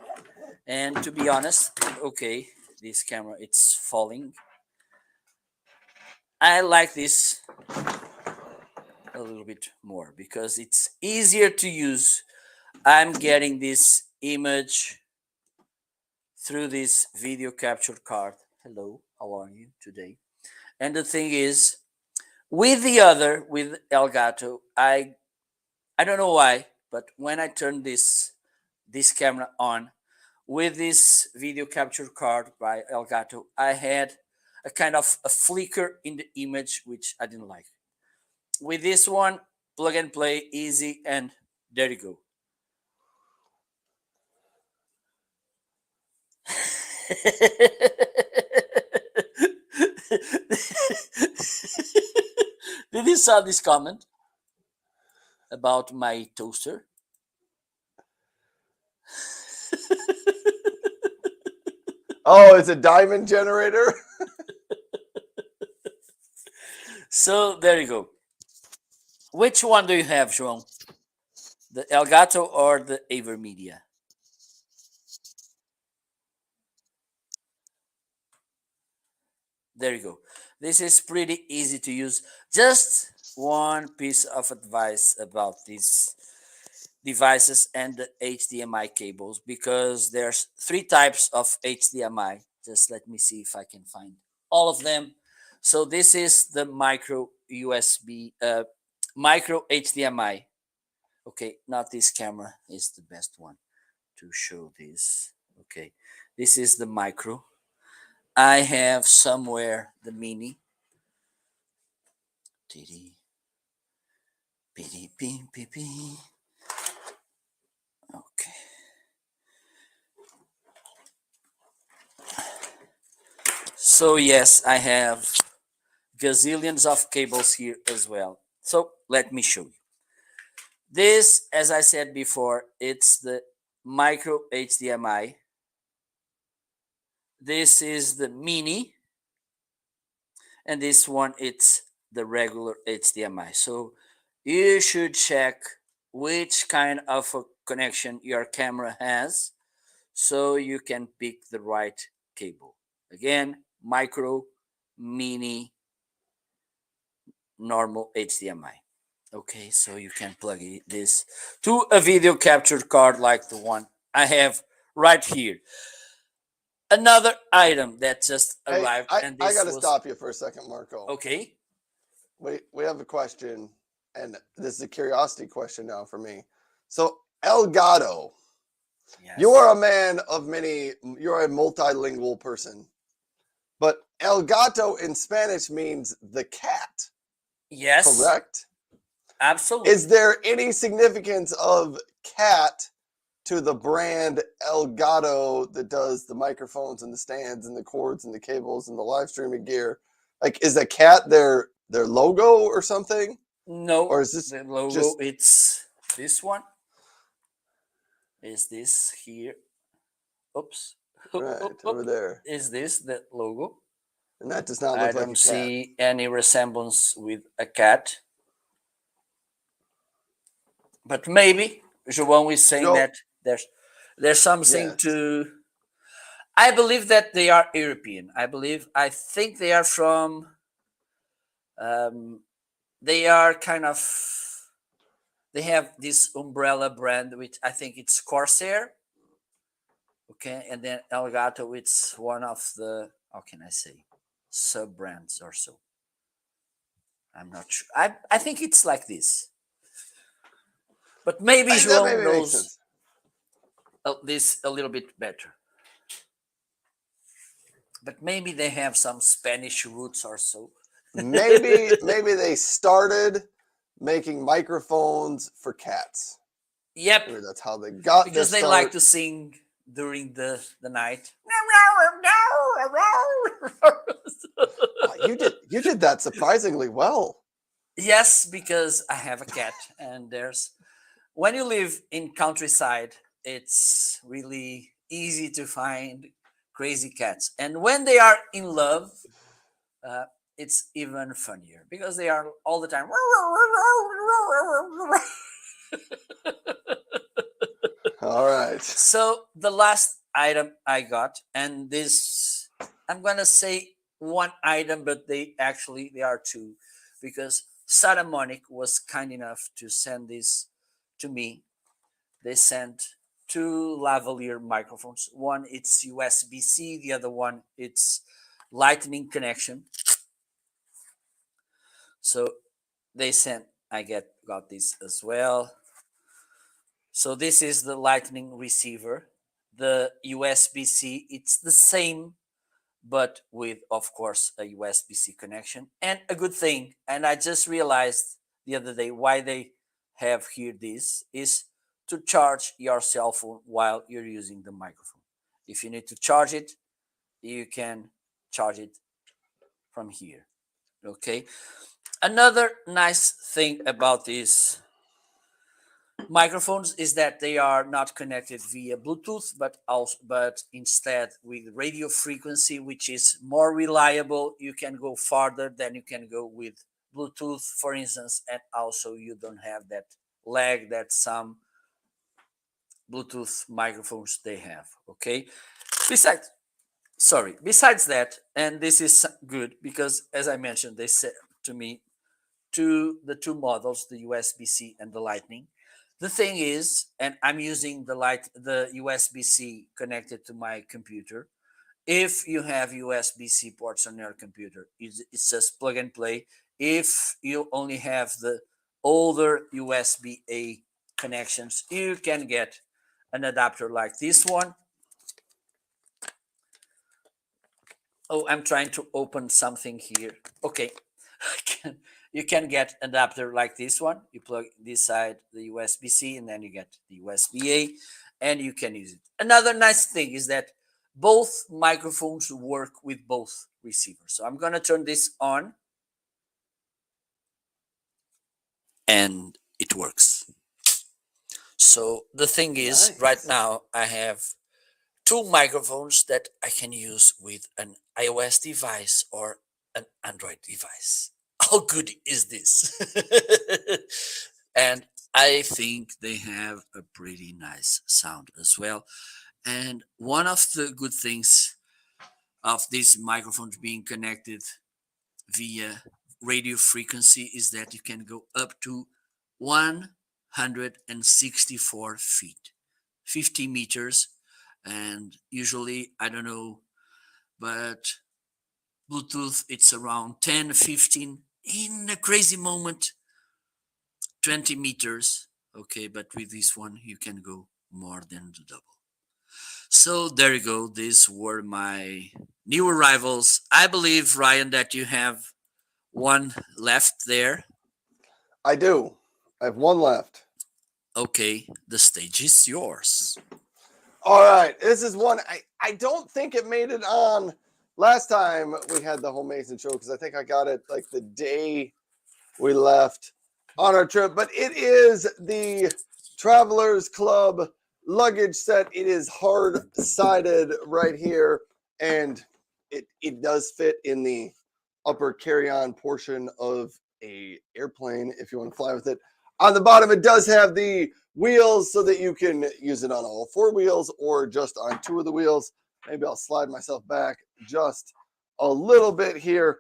And to be honest, okay, this camera it's falling. I like this a little bit more because it's easier to use. I'm getting this image through this video capture card. Hello, how are you today? And the thing is, with Elgato, I don't know why, but when I turn this camera on with this video capture card by Elgato, I had a kind of a flicker in the image which I didn't like. With this one, plug and play, easy, and there you go. Did you saw this comment about my toaster? Oh, it's a diamond generator. So there you go. Which one do you have, João? The Elgato or the Aver Media? There you go. This is pretty easy to use. Just one piece of advice about these devices and the HDMI cables because there's three types of HDMI. Just let me see if I can find all of them. So this is the micro USB, micro HDMI. Okay, not this camera is the best one to show this. Okay, this is the micro. I have somewhere the mini. Okay. So yes, I have gazillions of cables here as well. So let me show you. This, as I said before, it's the micro HDMI. This is the mini. And this one, it's the regular HDMI. So you should check which kind of a connection your camera has so you can pick the right cable. Again, micro, mini, normal HDMI. Okay, so you can plug this to a video capture card like the one I have right here. Another item that just Hey, arrived, I, and I this got to was stop you for a second, Marco. okay. We have a question, and this is a curiosity question now for me. So, Elgato, Yes. you are a man of many, you're a multilingual person, but Elgato in Spanish means the cat, Yes, correct? absolutely. Is there any significance of cat to the brand Elgato that does the microphones and the stands and the cords and the cables and the live streaming gear? Like, is a cat their logo or something? No, Or is this the logo, just it's this one. Is this here? Oops. right over there? Is this the logo? And that does not I look like a don't cat. see any resemblance with a cat. But maybe João is saying No, that there's something yes. to. I believe that they are European. I think they are from. They are kind of. They have this umbrella brand, which I think it's Corsair. Okay, and then Elgato, it's one of the, how can I say, sub brands or so. I'm not sure. I think it's like this. But maybe That João maybe makes knows sense. this a little bit better. But maybe they have some Spanish roots or so. Maybe they started making microphones for cats. Yep, Maybe that's how they got their because they like start. to sing during the night. You did that surprisingly well. Yes, because I have a cat, and there's when you live in countryside, it's really easy to find crazy cats, and when they are in love, uh, it's even funnier because they are all the time. All right. So the last item I got, and this I'm gonna say one item, but they are two, because Saramonic was kind enough to send this to me. They sent two lavalier microphones. One it's USB-C, the other one it's Lightning connection. So they sent I get got this as well. So this is the Lightning receiver. The USB-C, it's the same, but with, of course, a USB-C connection. And a good thing, and I just realized the other day why they have here this, is to charge your cell phone while you're using the microphone. If you need to charge it, you can charge it from here. Okay. Another nice thing about this microphones is that they are not connected via Bluetooth, but instead with radio frequency, which is more reliable. You can go farther than you can go with Bluetooth, for instance, and also you don't have that lag that some Bluetooth microphones they have. Okay. Besides, besides that, and this is good because as I mentioned, they said to me the two models, the USB-C and the Lightning. The thing is, and I'm using the USB-C connected to my computer. If you have USB-C ports on your computer, it's just plug and play. If you only have the older USB-A connections, you can get an adapter like this one. Oh, I'm trying to open something here. Okay. You can get an adapter like this one. You plug this side the USB-C and then you get the USB-A and you can use it. Another nice thing is that both microphones work with both receivers. So I'm going to turn this on and it works. So the thing is, right Nice. now I have two microphones that I can use with an iOS device or an Android device. How good is this? And I think they have a pretty nice sound as well. And one of the good things of these microphones being connected via radio frequency is that you can go up to 164 feet, 50 meters. And usually, I don't know, but Bluetooth, it's around 10, 15. In a crazy moment, 20 meters. Okay, but with this one, you can go more than the double. So there you go. These were my new arrivals. I believe, Ryan, that you have one left there. I do. I have one left. Okay, the stage is yours. All right. This is one I don't think it made it on last time we had the Homeazin show because I think I got it like the day we left on our trip. But it is the Travelers Club luggage set. It is hard sided right here, and it does fit in the upper carry-on portion of a airplane if you want to fly with it. On the bottom, it does have the wheels so that you can use it on all four wheels or just on two of the wheels. Maybe I'll slide myself back just a little bit here.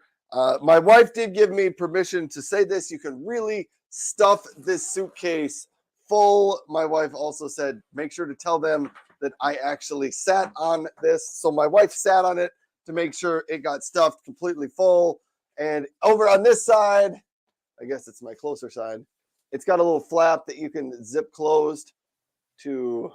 My wife did give me permission to say this. You can really stuff this suitcase full. My wife also said, make sure to tell them that I actually sat on this. So my wife sat on it to make sure it got stuffed completely full. And over on this side, I guess it's my closer side, it's got a little flap that you can zip closed to,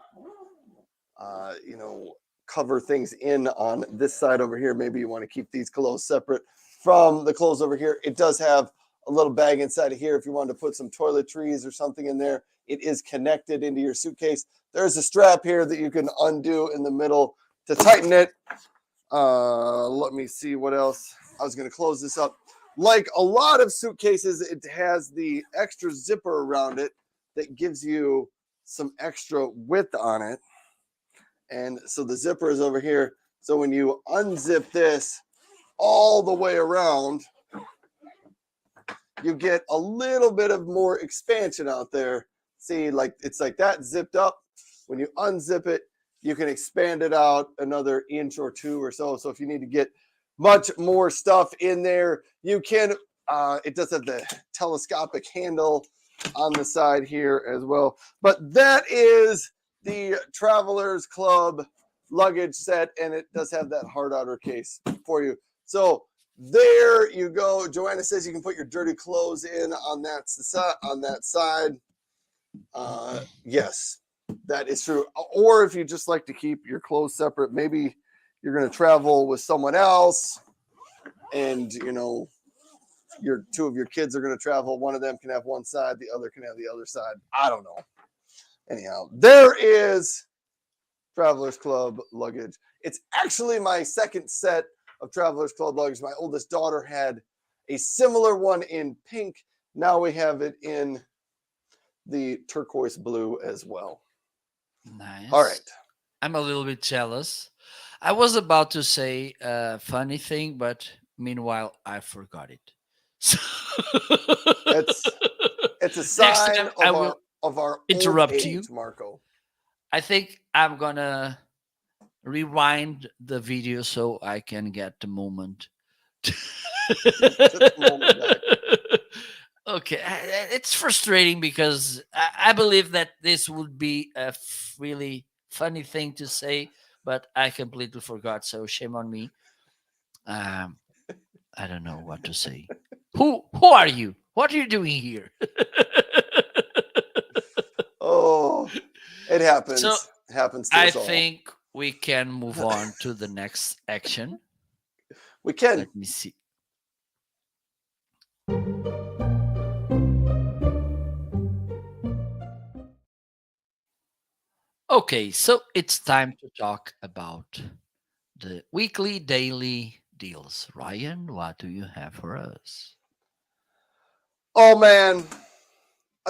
cover things in on this side over here. Maybe you want to keep these clothes separate from the clothes over here. It does have a little bag inside of here if you wanted to put some toiletries or something in there. It is connected into your suitcase. There's a strap here that you can undo in the middle to tighten it. Let me see what else. I was going to close this up. Like a lot of suitcases, it has the extra zipper around it that gives you some extra width on it. And so the zipper is over here. So when you unzip this all the way around, you get a little bit of more expansion out there. See, like it's like that zipped up. When you unzip it, you can expand it out another inch or two or so. So if you need to get much more stuff in there, you can. It does have the telescopic handle on the side here as well. But that is the Travelers Club luggage set, and it does have that hard outer case for you. So there you go. Joanna says you can put your dirty clothes in on that side. Yes, that is true. Or if you just like to keep your clothes separate, maybe you're going to travel with someone else, and two of your kids are going to travel. One of them can have one side, the other can have the other side. I don't know. Anyhow, there is Travelers Club luggage. It's actually my second set of Travelers Club luggage. My oldest daughter had a similar one in pink. Now we have it in the turquoise blue as well. Nice. All right. I'm a little bit jealous. I was about to say a funny thing, but meanwhile, I forgot it. So it's a sign of our interrupt old age, you, Marco. I think I'm gonna rewind the video so I can get the moment. Okay, it's frustrating because I believe that this would be a really funny thing to say, but I completely forgot. So shame on me. I don't know what to say. Who are you? What are you doing here? Oh, it happens. So it happens to I us all. think we can move on to the next action. We can. Let me see. Okay, so it's time to talk about the weekly, daily deals. Ryan, what do you have for us? Oh, man.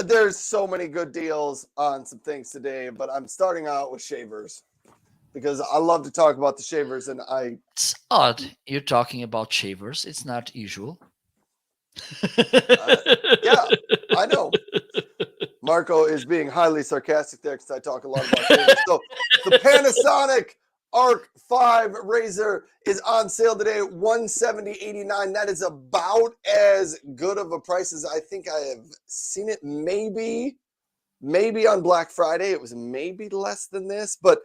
There's so many good deals on some things today, but I'm starting out with shavers because I love to talk about the shavers, and It's odd you're talking about shavers. It's not usual. Yeah, I know. Marco is being highly sarcastic there because I talk a lot about shavers. So the Panasonic Arc 5 razor is on sale today at $170.89. That is about as good of a price as I think I have seen it. Maybe on Black Friday. It was maybe less than this, but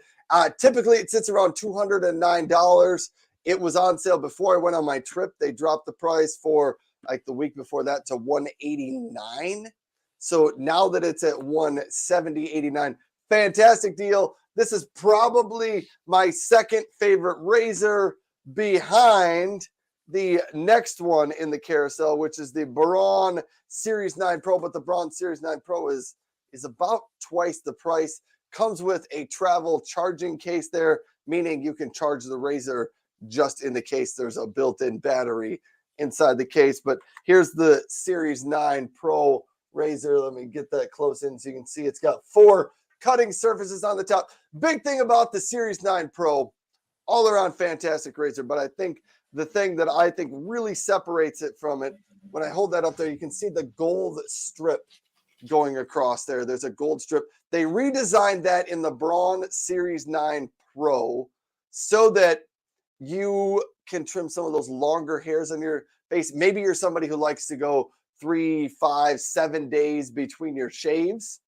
typically it sits around $209. It was on sale before I went on my trip. They dropped the price for like the week before that to $189. So now that it's at $170.89, fantastic deal. This is probably my second favorite razor behind the next one in the carousel, which is the Braun Series 9 Pro. But the Braun Series 9 Pro is about twice the price. Comes with a travel charging case there, meaning you can charge the razor just in the case. There's a built-in battery inside the case. But here's the Series 9 Pro razor. Let me get that close in so you can see it's got 4 cutting surfaces on the top. Big thing about the Series 9 Pro, all around fantastic razor, but I think the thing that I think really separates it from it, when I hold that up there, you can see the gold strip going across there. There's a gold strip. They redesigned that in the Braun Series 9 Pro so that you can trim some of those longer hairs on your face. Maybe you're somebody who likes to go 3, 5, 7 days between your shaves.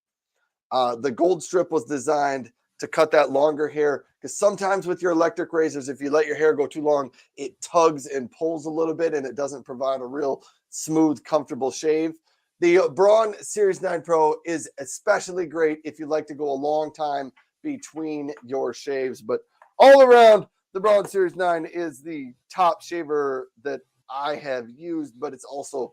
The gold strip was designed to cut that longer hair, because sometimes with your electric razors, if you let your hair go too long, it tugs and pulls a little bit and it doesn't provide a real smooth, comfortable shave. The Braun Series 9 Pro is especially great if you like to go a long time between your shaves. But all around, the Braun Series 9 is the top shaver that I have used, but it's also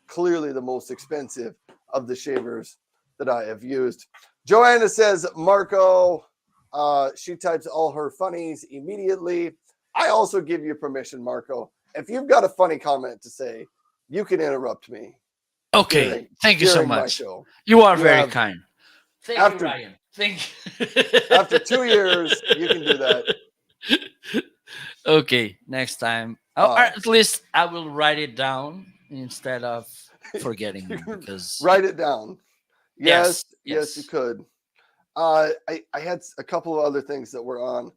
clearly the most expensive of the shavers that I have used. Joanna says, Marco, she types all her funnies immediately. I also give you permission, Marco. If you've got a funny comment to say, you can interrupt me Okay, during thank you so during my much. show. You are You very have kind. Thank you, after Ryan. Thank you. after 2 years, you can do that. Okay, next time. Or Uh, at least I will write it down instead of you forgetting can because write it down. yes, Yes, you yes. could. I had a couple of other things that were on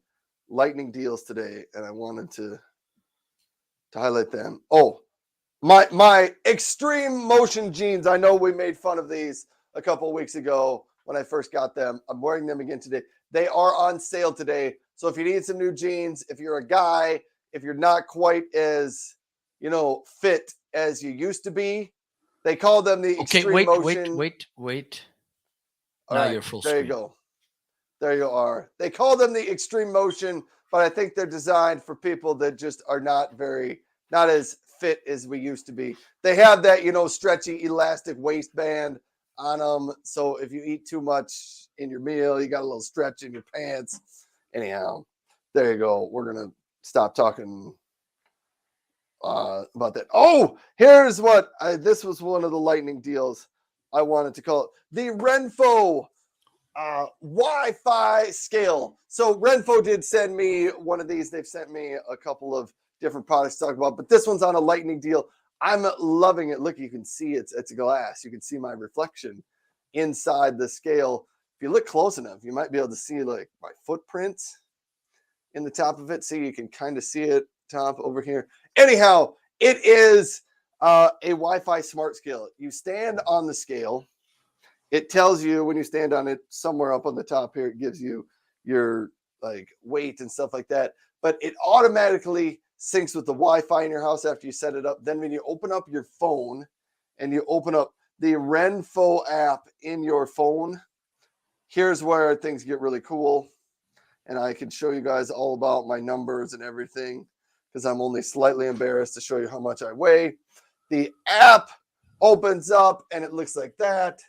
lightning deals today, and I wanted to highlight them. Oh, my extreme motion jeans. I know we made fun of these a couple of weeks ago when I first got them. I'm wearing them again today. They are on sale today. So if you need some new jeans, if you're a guy, if you're not quite as, fit as you used to be, they call them the Okay, extreme motion. wait. All Now right, you're full there you screen. go. There you are. They call them the extreme motion, but I think they're designed for people that just are not as fit as we used to be. They have that, stretchy elastic waistband on them. So if you eat too much in your meal, you got a little stretch in your pants. Anyhow, there you go. We're going to stop talking about that. Oh, here's what this was one of the lightning deals I wanted to call it. The Renfo Wi-Fi scale. So Renfo did send me one of these. They've sent me a couple of different products to talk about, but this one's on a lightning deal. I'm loving it. Look, you can see it's glass. You can see my reflection inside the scale. If you look close enough, you might be able to see like my footprints in the top of it. See, you can kind of see it top over here. Anyhow, it is a Wi-Fi smart scale. You stand on the scale. It tells you when you stand on it somewhere up on the top here, it gives you your like weight and stuff like that. But it automatically syncs with the Wi-Fi in your house after you set it up. Then when you open up your phone and you open up the Renfo app in your phone, here's where things get really cool. And I can show you guys all about my numbers and everything because I'm only slightly embarrassed to show you how much I weigh. The app opens up and it looks like that.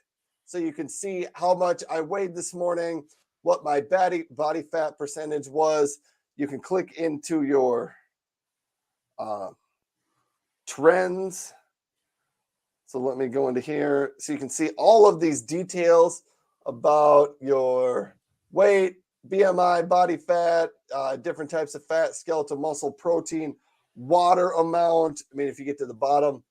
So you can see how much I weighed this morning, what my body fat percentage was. You can click into your trends. So let me go into here. So you can see all of these details about your weight, BMI, body fat, different types of fat, skeletal muscle, protein, water amount. I mean, if you get to the bottom,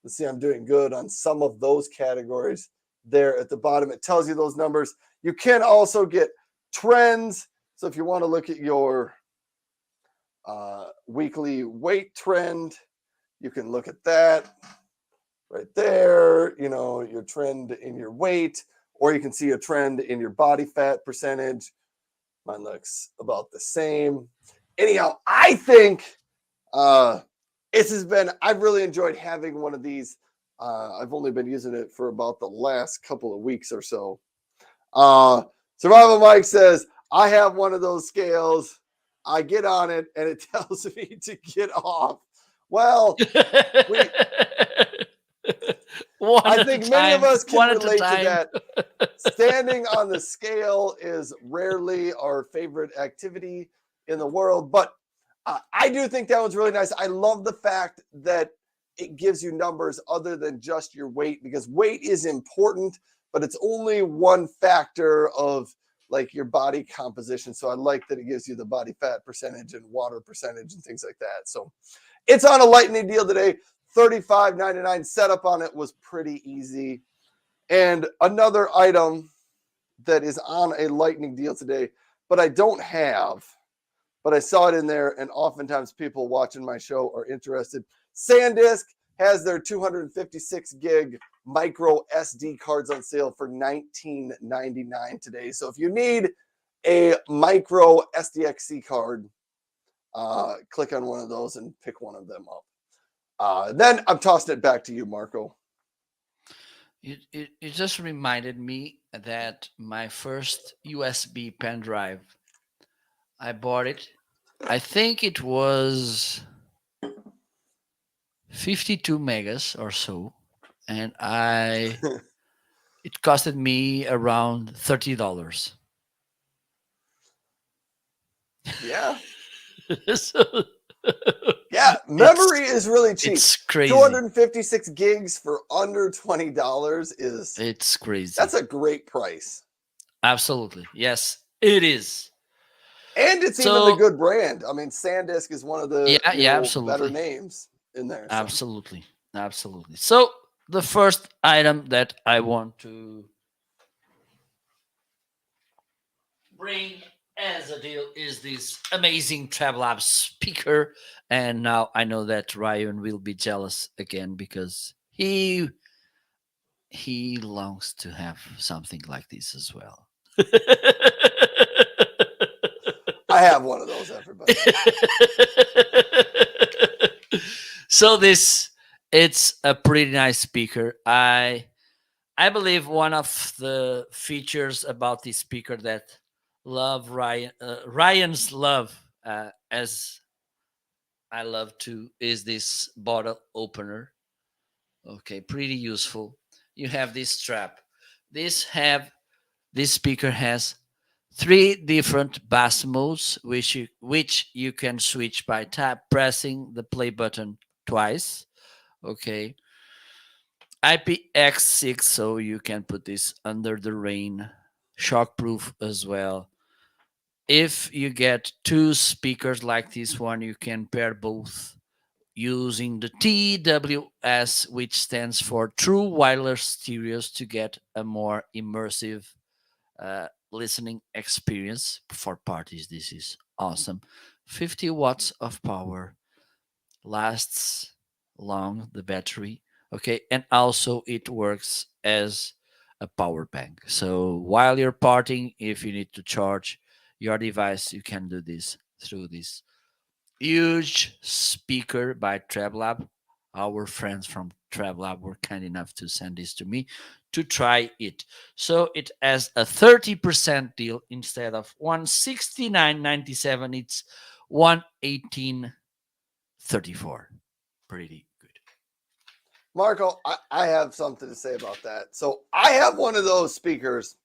let's see, I'm doing good on some of those categories there at the bottom. It tells you those numbers. You can also get trends. So if you want to look at your weekly weight trend, you can look at that right there, your trend in your weight, or you can see a trend in your body fat percentage. Mine looks about the same. Anyhow, I think I've really enjoyed having one of these. I've only been using it for about the last couple of weeks or so. Survival Mike says, I have one of those scales. I get on it and it tells me to get off. Well, One I at a think many of time. us can One at a relate to time. that. Standing on the scale is rarely our favorite activity in the world, but I do think that one's really nice. I love the fact that it gives you numbers other than just your weight, because weight is important, but it's only one factor of like your body composition. So I like that it gives you the body fat percentage and water percentage and things like that. So it's on a lightning deal today. $35.99. Setup on it was pretty easy. And another item that is on a lightning deal today, but I don't have, but I saw it in there, and oftentimes people watching my show are interested. SanDisk has their 256 gig micro SD cards on sale for $19.99 today. So if you need a micro SDXC card, click on one of those and pick one of them up. Then I'm tossing it back to you, Marco. It just reminded me that my first USB pen drive, I bought it. I think it was 52 megas or so. and it costed me around $30. Yeah. So Yeah, it's memory is really cheap. it's crazy. 256 gigs for under $20 is It's crazy. that's a great price. Absolutely. Yes, it is. And it's even the So good brand. I mean, SanDisk is one of the, yeah, yeah, better absolutely. names in there. So Absolutely. Absolutely. So the first item that I want to bring as a deal is this amazing TravelLab speaker. And now I know that Ryan will be jealous again because he longs to have something like this as well. I have one of those, everybody. So this it's a pretty nice speaker. I believe one of the features about this speaker that Ryan's love as I love too is this bottle opener. Okay, pretty useful. You have this strap. This speaker has three different bass modes, which you can switch by pressing the play button twice. Okay, IPX6, so you can put this under the rain, shockproof as well. If you get two speakers like this one, you can pair both using the TWS, which stands for True Wireless Stereos, to get a more immersive listening experience for parties. This is awesome. 50 watts of power, lasts long, the battery. Okay, and also it works as a power bank. So while you're partying, if you need to charge your device, you can do this through this huge speaker by TrabLab. Our friends from TrabLab were kind enough to send this to me to try it. So it has a 30% deal instead of 169.97. It's 118.34. Pretty good. Marco, I have something to say about that. So I have one of those speakers.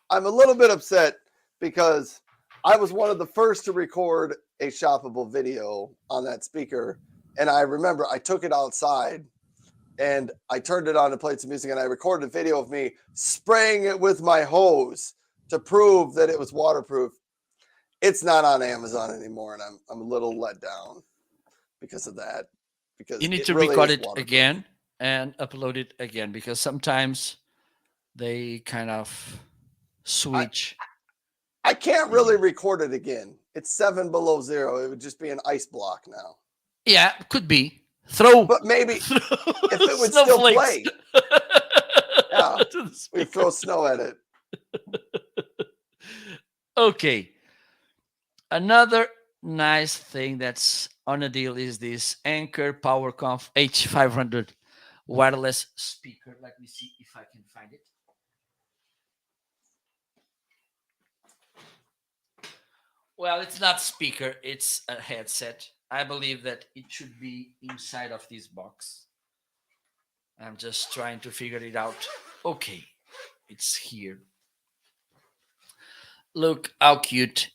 I'm a little bit upset because I was one of the first to record a shoppable video on that speaker. And I remember I took it outside and I turned it on and played some music and I recorded a video of me spraying it with my hose to prove that it was waterproof. It's not on Amazon anymore, and I'm a little let down because of that. You Because need it to really record is it waterproof. again and upload it again because sometimes they kind of I, switch. I can't really Yeah. record it again. It's 7 below 0. It would just be an ice block now. Yeah, could be. Throw, But maybe if throw it would still snowflakes play, yeah, to the we speaker. throw snow at it. Okay. Another nice thing that's on a deal is this Anchor PowerConf H500 wireless speaker. Let me see if I can find it. Well, it's not speaker, it's a headset. I believe that it should be inside of this box. I'm just trying to figure it out. Okay, it's here. Look how cute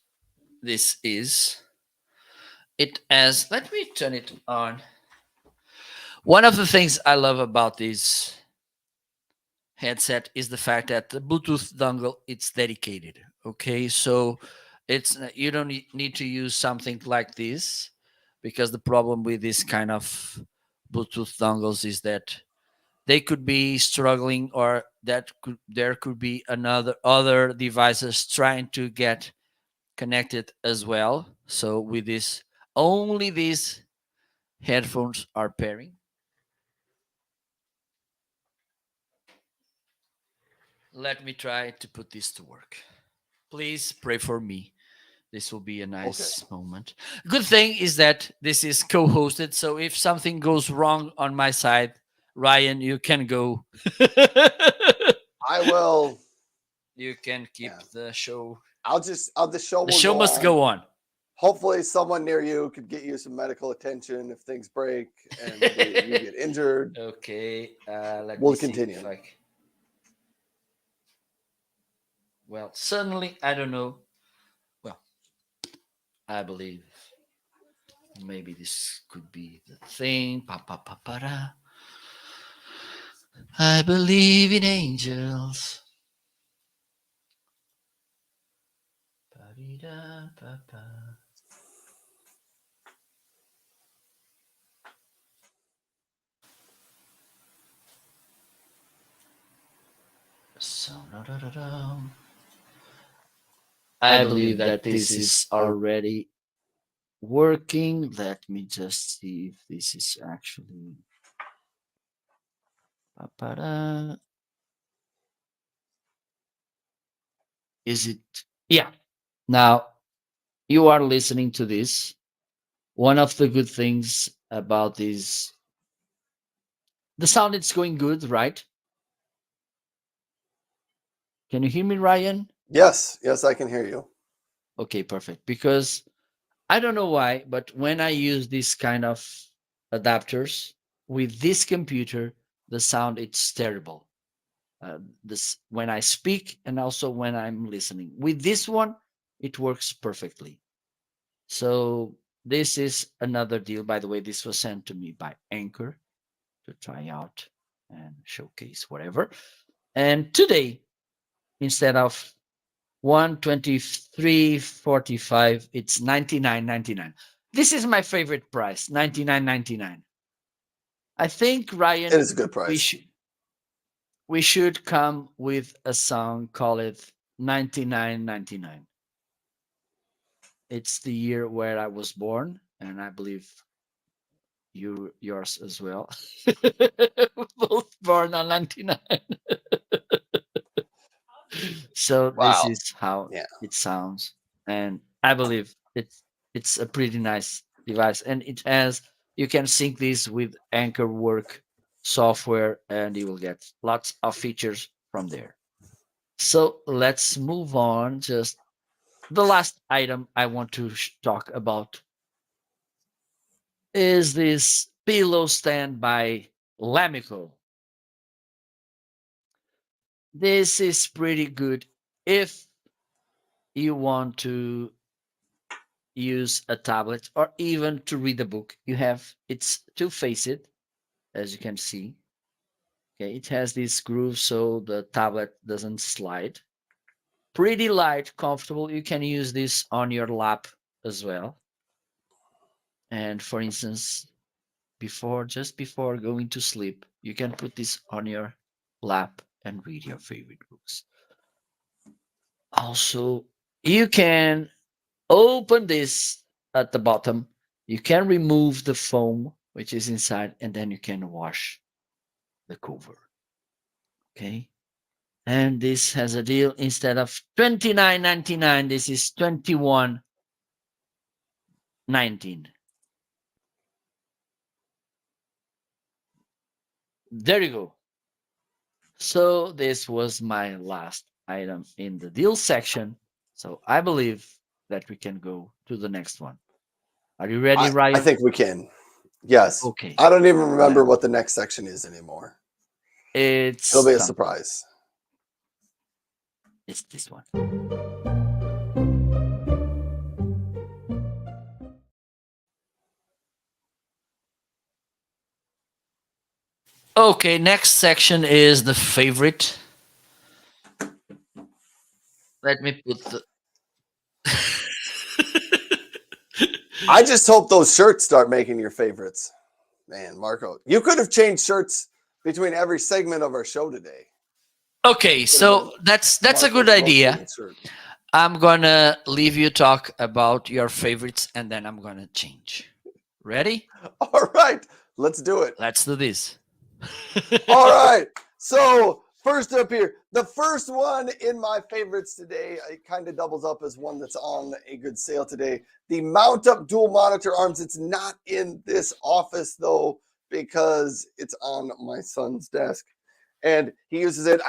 this is. It has, let me turn it on. One of the things I love about this headset is the fact that the Bluetooth dongle it's dedicated. Okay, so it's you don't need to use something like this because the problem with this kind of Bluetooth dongles is that they could be struggling or there could be another other devices trying to get connected as well. So with this, only these headphones are pairing. Let me try to put this to work. Please pray for me. This will be a Okay. nice moment. Good thing is that this is co-hosted, so if something goes wrong on my side, Ryan, you can go. I will. You can keep Yeah. the show. I'll just. The show The will show go must on. go on. hopefully someone near you could get you some medical attention if things break and you get injured. Okay, let me We'll see if continue. I. Well, certainly, I don't know. Well, I believe maybe this could be the thing. Pa pa pa pa da. I believe in angels. Pa-dee-da, pa-pa. So, da-da-da-da. I believe that this is already working. Let me just see if this is actually. Pa-pa-da. Is it? Yeah. Now, you are listening to this. One of the good things about this, the sound is going good, right? Can you hear me, Ryan? Yes, yes, I can hear you. Okay, perfect. Because I don't know why, but when I use this kind of adapters with this computer, the sound it's terrible. This when I speak and also when I'm listening. With this one, it works perfectly. So this is another deal. By the way, this was sent to me by Anchor to try out and showcase whatever. And today, instead of 123.45, it's 99.99. This is my favorite price, 99.99. I think It Ryan, is a good we price. should we should come with a song, call it 99.99. It's the year where I was born, and I believe yours as well. Both born on 99. So this Wow. is how Yeah. it sounds, and I believe it's a pretty nice device, and it has you can sync this with Anchor Work software, and you will get lots of features from there. So let's move on. Just the last item I want to talk about is this pillow stand by Lamico. This is pretty good if you want to use a tablet or even to read a book. You have it's two-faced, as you can see. Okay, it has this groove so the tablet doesn't slide. Pretty light, comfortable. You can use this on your lap as well. And for instance, just before going to sleep, you can put this on your lap and read your favorite books. Also, you can open this at the bottom. You can remove the foam which is inside, and then you can wash the cover. Okay. And this has a deal instead of 29.99. This is 21.19. There you go. So this was my last item in the deal section. So I believe that we can go to the next one. Are you ready, I Ryan? think we can. Yes. Okay. I don't even Let remember what the next section is anymore. It'll it's be a done. surprise. It's this one. Okay, next section is the favorite. Let me put the. I just hope those shirts start making your favorites. Man, Marco, you could have changed shirts between every segment of our show today. Okay, Could have so been that's a good Marco's idea. rotating shirt. I'm gonna leave you talk about your favorites, and then I'm gonna change. Ready? All right, let's do it. Let's do this. All right. So first up here, the first one in my favorites today, it kind of doubles up as one that's on a good sale today. The mount up dual monitor arms. It's not in this office though, because it's on my son's desk. And he uses it.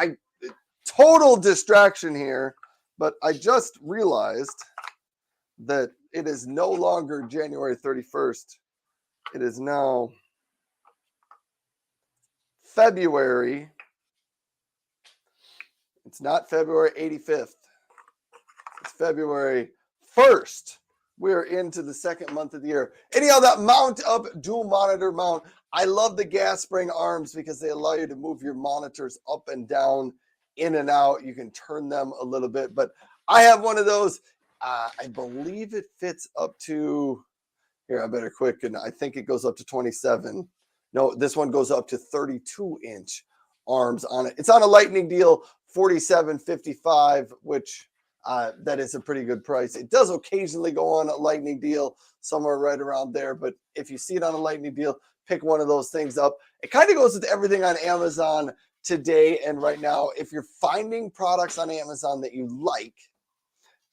Total distraction here, but I just realized that It is no longer January 31st. It is now February. It's not February 85th. It's February 1st. We're into the second month of the year. Anyhow, that mount up dual monitor mount. I love the gas spring arms because they allow you to move your monitors up and down, in and out. You can turn them a little bit, but I have one of those. I believe it fits up to, here, I better quick, and I think it goes up to 27. No, this one goes up to 32-inch arms on it. It's on a lightning deal, $47.55, which that is a pretty good price. It does occasionally go on a lightning deal somewhere right around there, but if you see it on a lightning deal, pick one of those things up. It kind of goes with everything on Amazon today and right now. If you're finding products on Amazon that you like,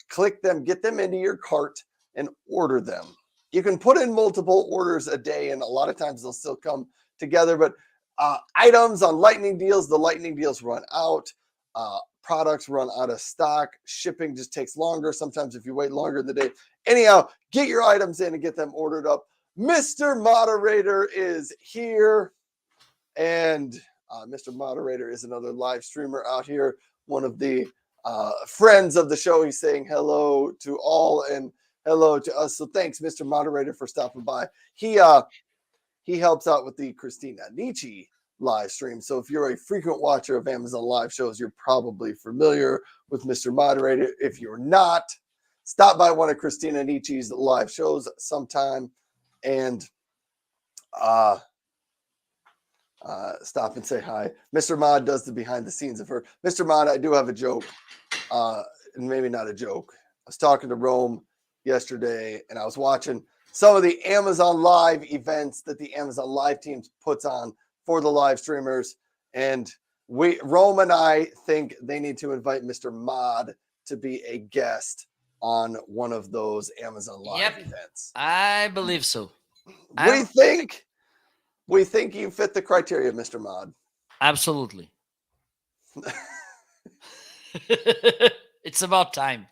click them, get them into your cart, and order them. You can put in multiple orders a day, and a lot of times they'll still come together. But items on lightning deals, the lightning deals run out. Products run out of stock. Shipping just takes longer. Sometimes if you wait longer in the day. Anyhow, get your items in and get them ordered up. Mr. Moderator is here. And Mr. Moderator is another live streamer out here. One of the friends of the show. He's saying hello to all and hello to us. So thanks, Mr. Moderator, for stopping by. He helps out with the Christina Nietzsche live stream. So if you're a frequent watcher of Amazon live shows, you're probably familiar with Mr. Moderator. If you're not, stop by one of Christina Nietzsche's live shows sometime and stop and say hi. Mr. Mod does the behind the scenes of her. Mr. Mod, I do have a joke, and maybe not a joke. I was talking to Rome yesterday, and I was watching some of the Amazon Live events that the Amazon Live teams puts on for the live streamers, and Rome and I think they need to invite Mr. Mod to be a guest on one of those Amazon Live events. I believe so. We think you fit the criteria, Mr. Mod. Absolutely. It's about time.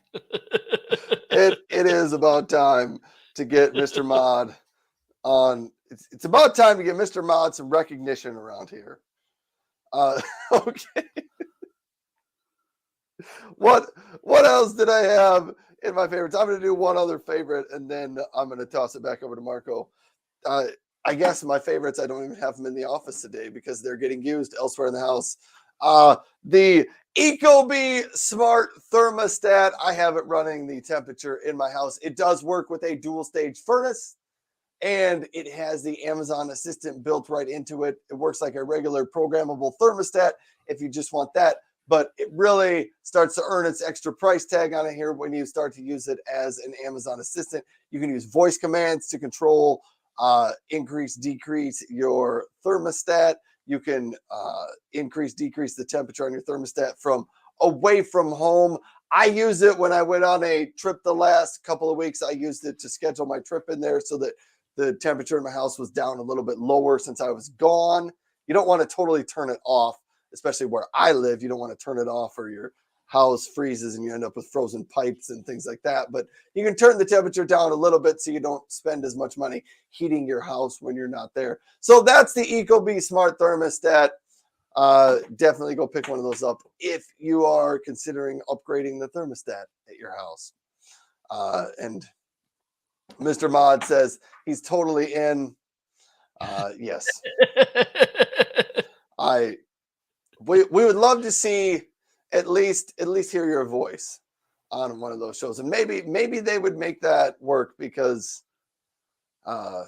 It is about time to get Mr. Mod on. It's about time to get Mr. Mod some recognition around here. Okay. What else did I have in my favorites? I'm going to do one other favorite, and then I'm going to toss it back over to Marco. I guess my favorites, I don't even have them in the office today because they're getting used elsewhere in the house. The Ecobee Smart Thermostat. I have it running the temperature in my house. It does work with a dual stage furnace, and it has the Amazon Assistant built right into it. It works like a regular programmable thermostat if you just want that, but it really starts to earn its extra price tag on it here when you start to use it as an Amazon Assistant. You can use voice commands to control increase, decrease your thermostat. You can increase, decrease the temperature on your thermostat from away from home. I use it when I went on a trip the last couple of weeks. I used it to schedule my trip in there so that the temperature in my house was down a little bit lower since I was gone. You don't want to totally turn it off, especially where I live. You don't want to turn it off or your house freezes and you end up with frozen pipes and things like that. But you can turn the temperature down a little bit so you don't spend as much money heating your house when you're not there. So that's the Ecobee Smart Thermostat. Definitely go pick one of those up if you are considering upgrading the thermostat at your house. And Mr. Mod says he's totally in. Yes. We would love to see at least hear your voice on one of those shows, and maybe they would make that work because I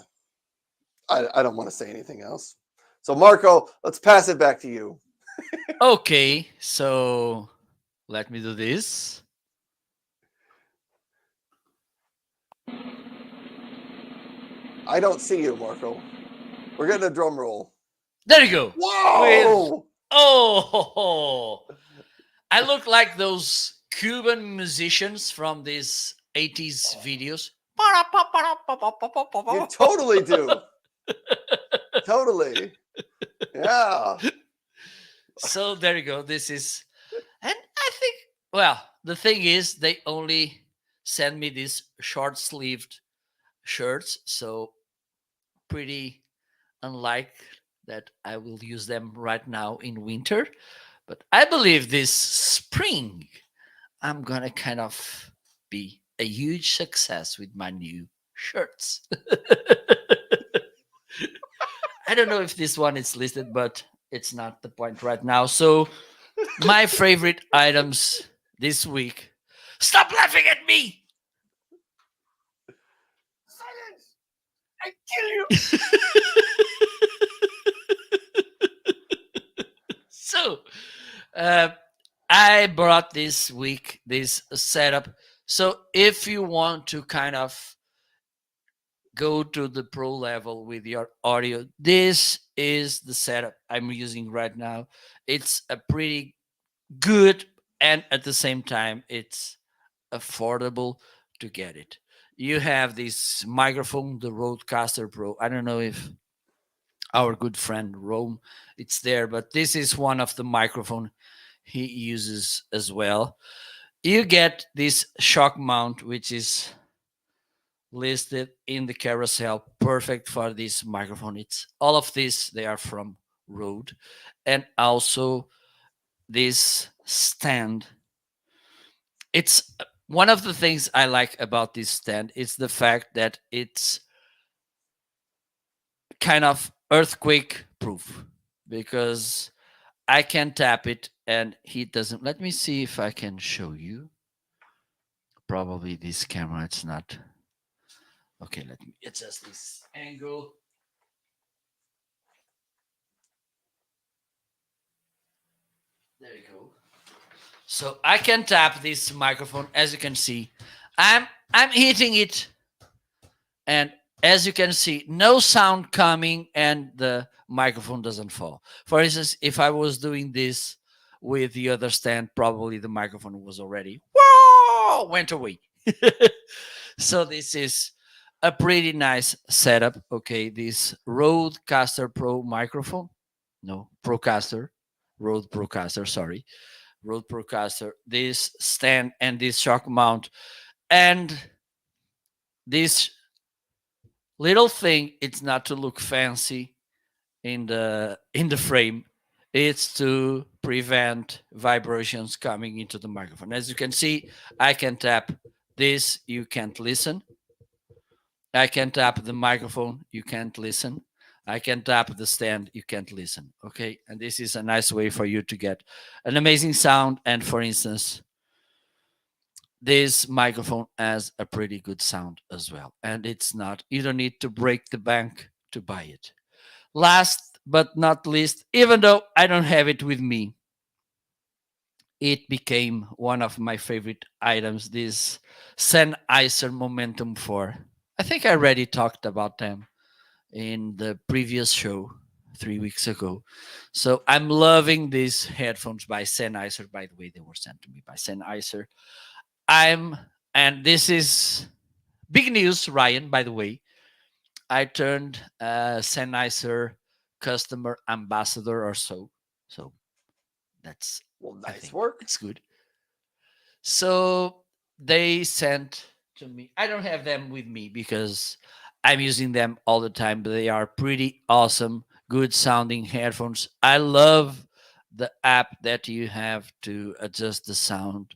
don't want to say anything else. So Marco, let's pass it back to you. Okay, so let me do this. I don't see you, Marco. We're getting a drum roll. There you go. Whoa! Oh, I look like those Cuban musicians from these 80s videos. You totally do. Totally. Yeah. So there you go. This is, and I think, well, the thing is, they only sent me these short-sleeved shirts. So pretty unlike that I will use them right now in winter. But I believe this spring I'm gonna kind of be a huge success with my new shirts. I don't know if this one is listed, but it's not the point right now. So my favorite items this week. Stop laughing at me! Silence! I kill you! So uh, I brought this week this setup. So if you want to kind of go to the pro level with your audio, this is the setup I'm using right now. It's a pretty good, and at the same time it's affordable to get it. You have this microphone, the Rodecaster Pro. I don't know if our good friend Rome it's there, but this is one of the microphone he uses as well. You get this shock mount, which is listed in the carousel, perfect for this microphone. It's all of this, they are from Rode. And also this stand. It's one of the things I like about this stand is the fact that it's kind of earthquake proof, because I can tap it and he doesn't. Let me see if I can show you. Probably this camera, it's not. Okay, let me adjust this angle. There you go. So I can tap this microphone. As you can see, I'm hitting it, and as you can see, no sound coming, and the microphone doesn't fall. For instance, if I was doing this with the other stand, probably the microphone was already whoa, went away. So this is a pretty nice setup. Okay, this Rodecaster Pro microphone, no Procaster, Rode Procaster, sorry, Rode Procaster. This stand and this shock mount and this little thing. It's not to look fancy in the frame. It's to prevent vibrations coming into the microphone. As you can see, I can tap this. You can't listen. I can tap the microphone, you can't listen. I can tap the stand, you can't listen. Okay. And this is a nice way for you to get an amazing sound. And for instance, this microphone has a pretty good sound as well. And it's not, you don't need to break the bank to buy it. Last but not least, even though I don't have it with me, it became one of my favorite items, this Sennheiser Momentum 4. I think I already talked about them in the previous show 3 weeks ago. So I'm loving these headphones by Sennheiser. By the way, they were sent to me by Sennheiser. And this is big news, Ryan, by the way. I turned Sennheiser customer ambassador or so. So that's, Well, I nice think work. it's good. So they sent to me. I don't have them with me because I'm using them all the time, but they are pretty awesome, good sounding headphones. I love the app that you have to adjust the sound.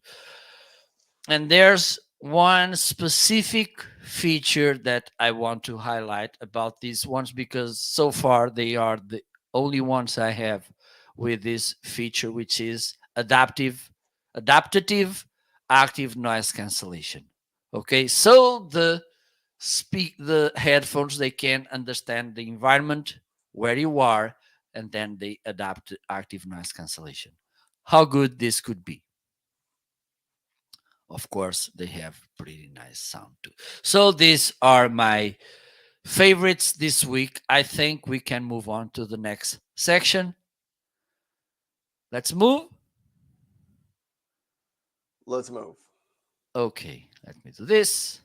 And there's one specific feature that I want to highlight about these ones, because so far they are the only ones I have with this feature, which is adaptative active noise cancellation. Okay, so the headphones, they can understand the environment where you are, and then they adapt to active noise cancellation. How good this could be. Of course, they have pretty nice sound too. So these are my favorites this week. I think we can move on to the next section. Let's move. Let's move. Okay, let me do this.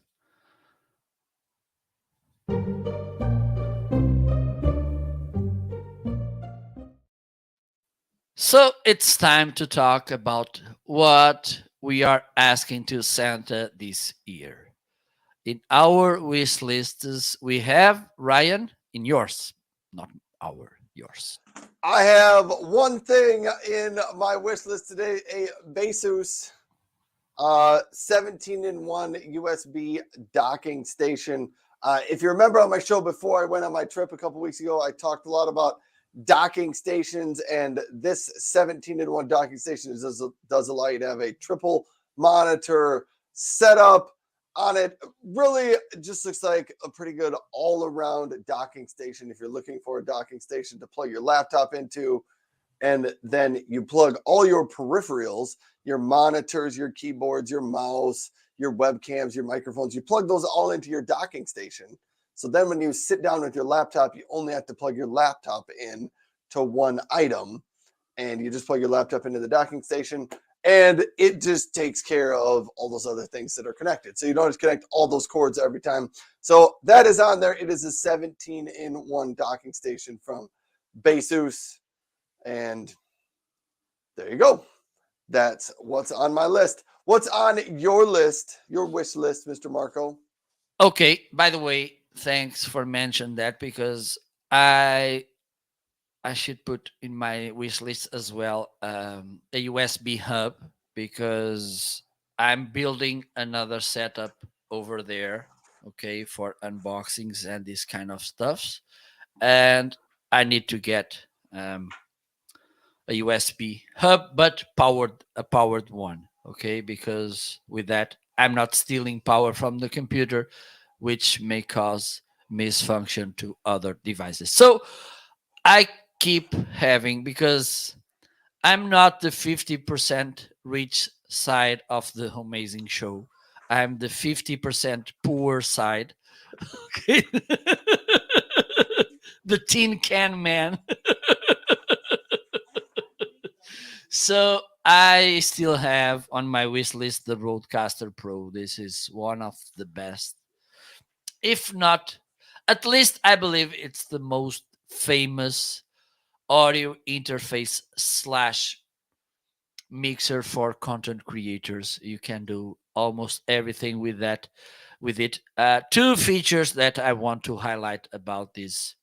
So it's time to talk about what we are asking to Santa this year. In our wish lists, we have Ryan in yours, not our, yours. I have one thing in my wish list today: a Basus 17-in-1 USB docking station. If you remember on my show before I went on my trip a couple weeks ago, I talked a lot about docking stations, and this 17-in-1 docking station does allow you to have a triple monitor setup on it. Really just looks like a pretty good all-around docking station if you're looking for a docking station to plug your laptop into. And then you plug all your peripherals, your monitors, your keyboards, your mouse, your webcams, your microphones, you plug those all into your docking station. So then when you sit down with your laptop, you only have to plug your laptop in to one item, and you just plug your laptop into the docking station, and it just takes care of all those other things that are connected. So you don't have to connect all those cords every time. So that is on there. It is a 17-in-1 docking station from Basus. And there you go. That's what's on my list. What's on your list, your wish list, Mr. Marco? Okay, by the way, thanks for mentioning that, because I should put in my wish list as well a USB hub, because I'm building another setup over there, okay, for unboxings and this kind of stuff. And I need to get a USB hub, but a powered one, okay, because with that I'm not stealing power from the computer, which may cause misfunction to other devices. So I keep having, because I'm not the 50% rich side of the Homeazin show. I'm the 50% poor side. Okay. The tin can man. So I still have on my wish list the Roadcaster Pro. This is one of the best, if not, at least I believe it's the most famous audio interface slash mixer for content creators. You can do almost everything with that, with it. Two features that I want to highlight about this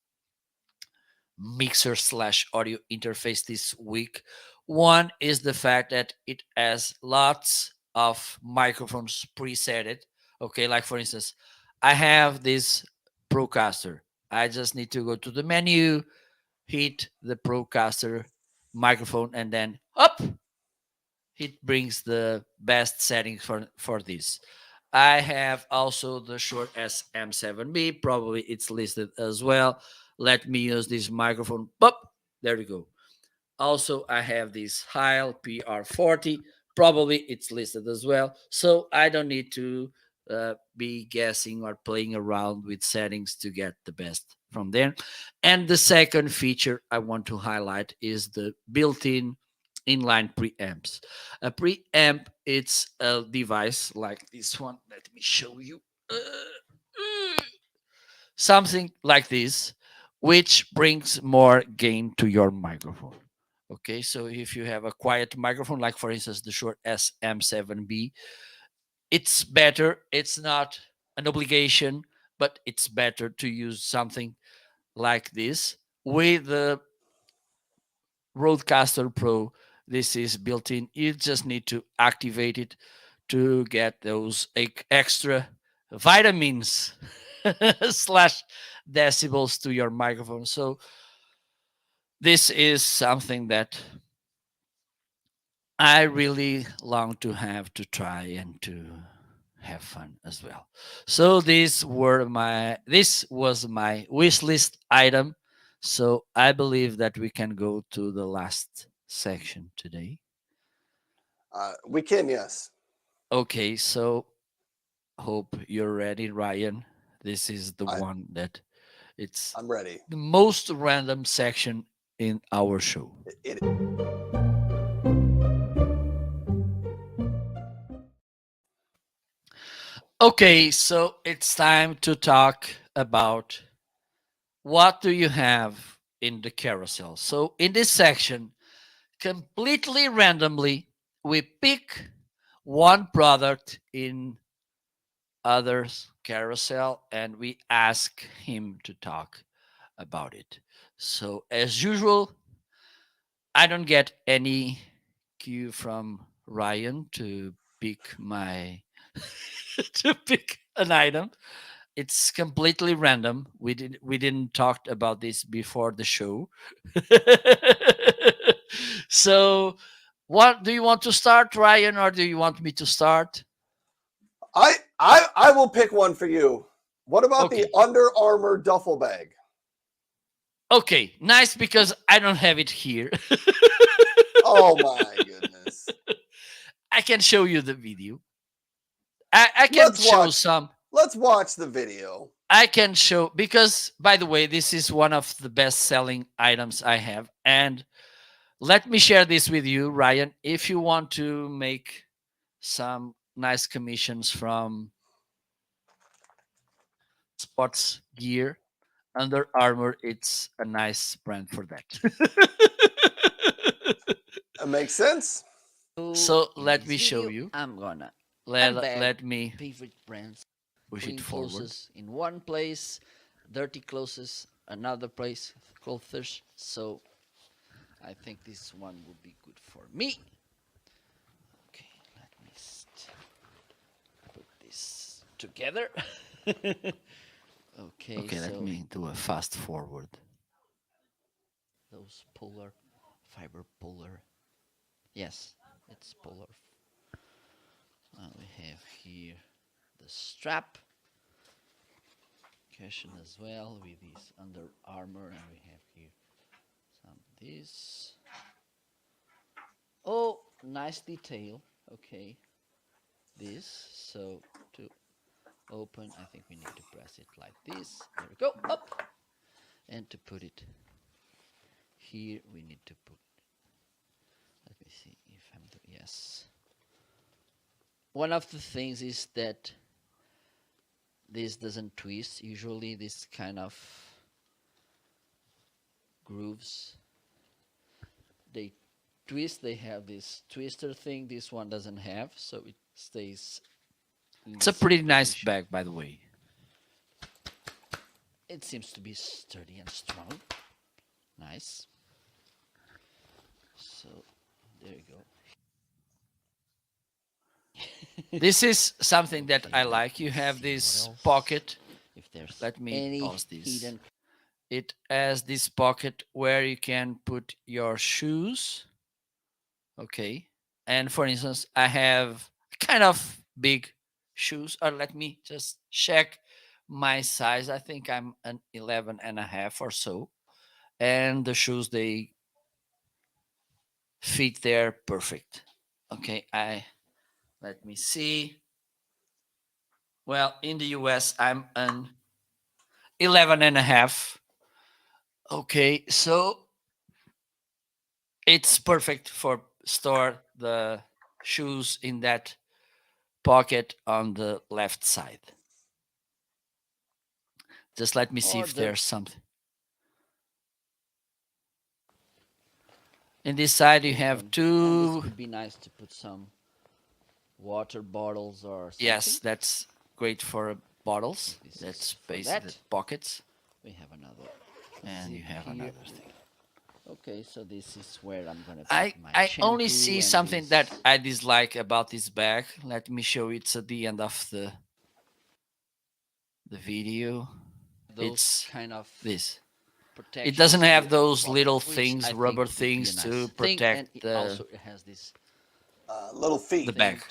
mixer slash audio interface this week. One is the fact that it has lots of microphones presetted. Okay, like for instance, I have this Procaster. I just need to go to the menu, hit the Procaster microphone, and then up, it brings the best settings for this. I have also the Shure SM7B. Probably it's listed as well. Let me use this microphone. Pop, there we go. Also, I have this Heil PR40. Probably it's listed as well. So I don't need to be guessing or playing around with settings to get the best from there. And the second feature I want to highlight is the built-in inline preamps. A preamp, it's a device like this one. Let me show you. Something like this, which brings more gain to your microphone. Okay, so if you have a quiet microphone, like for instance the Shure SM7B, it's better. It's not an obligation, but it's better to use something like this. With the Roadcaster Pro, this is built in. You just need to activate it to get those extra vitamins slash decibels to your microphone. So this is something that I really long to have to try and to have fun as well. So this was my wish list item. So I believe that we can go to the last section today. We can, yes. Okay, so hope you're ready, Ryan. This is the I, one that it's I'm ready. the most random section in our show. It, Okay, so it's time to talk about what do you have in the carousel. So in this section, completely randomly, we pick one product in others carousel, and we ask him to talk about it. So as usual, I don't get any cue from Ryan to pick my to pick an item. It's completely random. We didn't talk about this before the show. So what do you want to start, Ryan, or do you want me to start? I will pick one for you. What about the Okay. Under Armour duffel bag? Okay, nice because I don't have it here. Oh my goodness. I can show you the video. I can show some. Let's watch the video. I can show because, by the way, this is one of the best selling items I have. And let me share this with you, Ryan. If you want to make some nice commissions from sports gear, Under Armour, it's a nice brand for that. It makes sense. So let me show you. I'm gonna Let me favorite brands, push clean it forward. clothes in one place, dirty clothes another place, clothes. So I think this one would be good for me. Okay, let me put this together. Okay, Okay, so let me do a fast forward. those polar fiber polar. Yes, it's polar. We have here the strap cushion as well with this Under Armour, and we have here some this. Oh, nice detail. Okay, this. So to open, I think we need to press it like this. There we go. Up, and to put it here, we need to put. Let me see if I'm doing yes. One of the things is that this doesn't twist. Usually this kind of grooves, they twist. They have this twister thing. This one doesn't have, so it stays. It's a pretty nice bag, by the way. It seems to be sturdy and strong. Nice. So there you go. This is something that Okay, I like. You let's have see this what else. pocket. If there's Let me any pause this. hidden It has this pocket where you can put your shoes. Okay. And for instance, I have kind of big shoes. Or let me just check my size. I think I'm an 11 and a half or so. And the shoes, they fit there perfect. Okay. Let me see. Well, in the US, I'm an 11 and a half. Okay, so it's perfect for store the shoes in that pocket on the left side. Just let me see or if the there's something. In this side, you have open. And this two. could be nice to put some water bottles or something. Yes, that's great for bottles. This That's is for basically that. pockets. We have another. And you zip have here. another thing. Okay, so this is where I'm gonna put I my I shampoo only see and something this. that I dislike about this bag. Let me show you. It's at the end of the video. Those It's kind of this. protections It doesn't here have at the those bottom, little which I things, think rubber would be a things nice to thing, protect and it the also has this Little feet. the thing bag.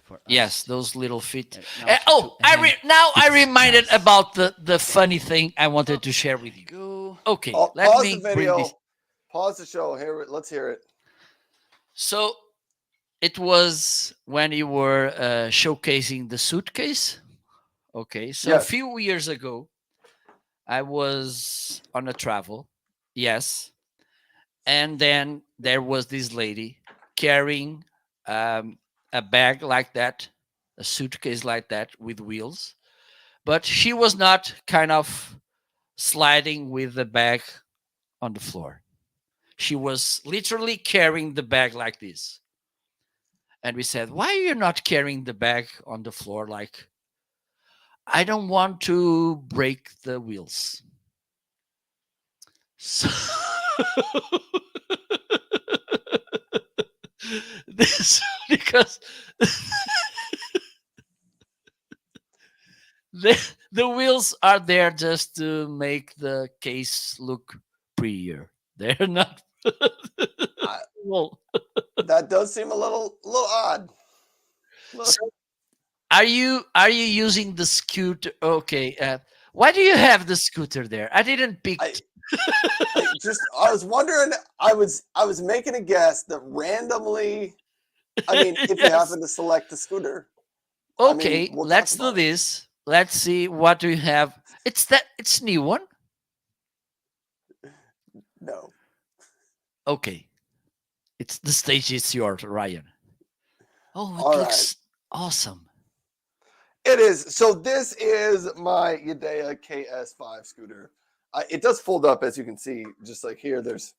for us. Yes, those little feet. Now to Oh, hang now I this reminded nice. about the funny thing I wanted to share with you. Go. Okay, Oh, let pause me the bring this. video. Pause the show. Here, let's hear it. So it was when you were showcasing the suitcase. Okay, so a Yes. few years ago, I was on a travel. Yes, and then there was this lady carrying a bag like that, a suitcase like that with wheels, but she was not kind of sliding with the bag on the floor. She was literally carrying the bag like this. And we said, why are you not carrying the bag on the floor? Like, I don't want to break the wheels. So this because the wheels are there just to make the case look prettier. They're not I, well. that does seem a little odd. Look, So are you using the scooter? Okay. Why do you have the scooter there? I didn't pick. I I was wondering. I was making a guess that randomly. I mean, if you Yes. happen to select the scooter, I mean, Okay. we'll talk Let's do about it. this. Let's see what we have. It's new one. No. Okay. It's the stage is yours, Ryan. Oh, it All right. looks awesome. It is. So this is my Yadea KS5 scooter. It does fold up, as you can see, just like here. There's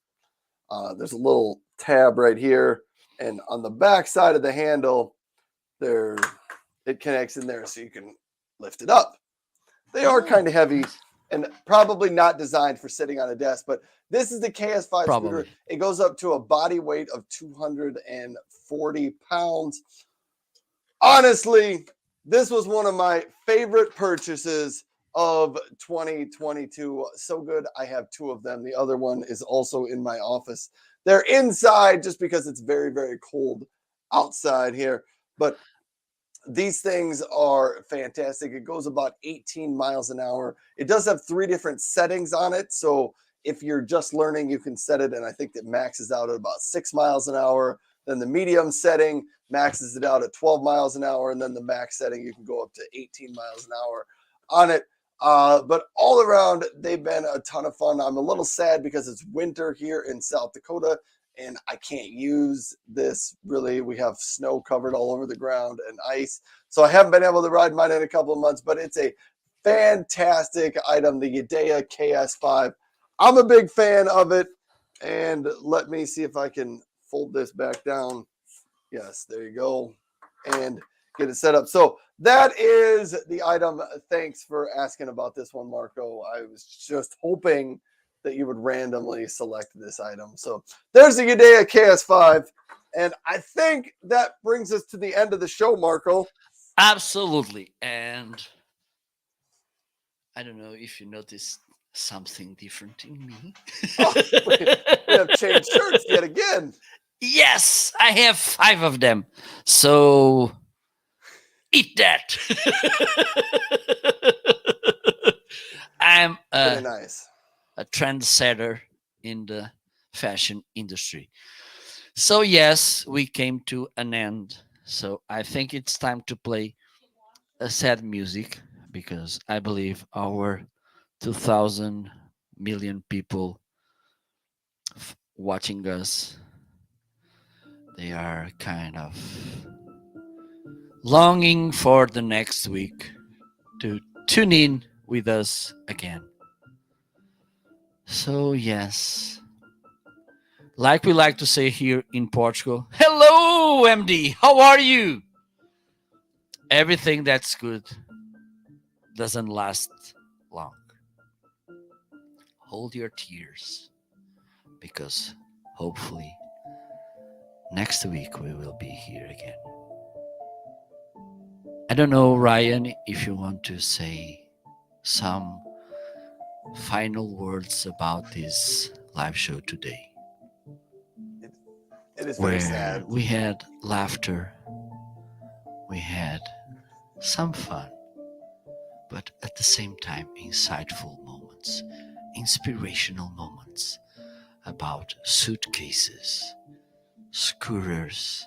a little tab right here, and on the back side of the handle, there it connects in there, so you can lift it up. They are Oh, kind of heavy nice. and probably not designed for sitting on a desk, but this is the KS5 scooter. Probably. It goes up to a body weight of 240 pounds. Honestly, this was one of my favorite purchases of 2022. So good. I have two of them. The other one is also in my office. They're inside just because it's very, very cold outside here. But these things are fantastic. It goes about 18 miles an hour. It does have three different settings on it. So if you're just learning, you can set it. And I think that maxes out at about 6 miles an hour. Then the medium setting maxes it out at 12 miles an hour. And then the max setting, you can go up to 18 miles an hour on it. But all around, they've been a ton of fun. I'm a little sad because it's winter here in South Dakota and I can't use this really. We have snow covered all over the ground and ice. So I haven't been able to ride mine in a couple of months, but it's a fantastic item, the Yadea KS5. I'm a big fan of it. And let me see if I can fold this back down. Yes, there you go. And get it set up. So that is the item. Thanks for asking about this one, Marco. I was just hoping that you would randomly select this item. So there's the Udea KS5. And I think that brings us to the end of the show, Marco. Absolutely. And I don't know if you noticed something different in me. Oh, we have changed shirts yet again. Yes, I have 5 of them. So eat that. I'm Very nice. a trendsetter in the fashion industry. So, yes, we came to an end. So, I think it's time to play a sad music because I believe our 2000 million people watching us, they are kind of longing for the next week to tune in with us again. So, yes, like we like to say here in Portugal, hello, MD, how are you? Everything that's good doesn't last long. Hold your tears because hopefully next week we will be here again. I don't know, Ryan, if you want to say some final words about this live show today, It is very where sad. we had laughter, we had some fun, but at the same time, insightful moments, inspirational moments about suitcases, scooters,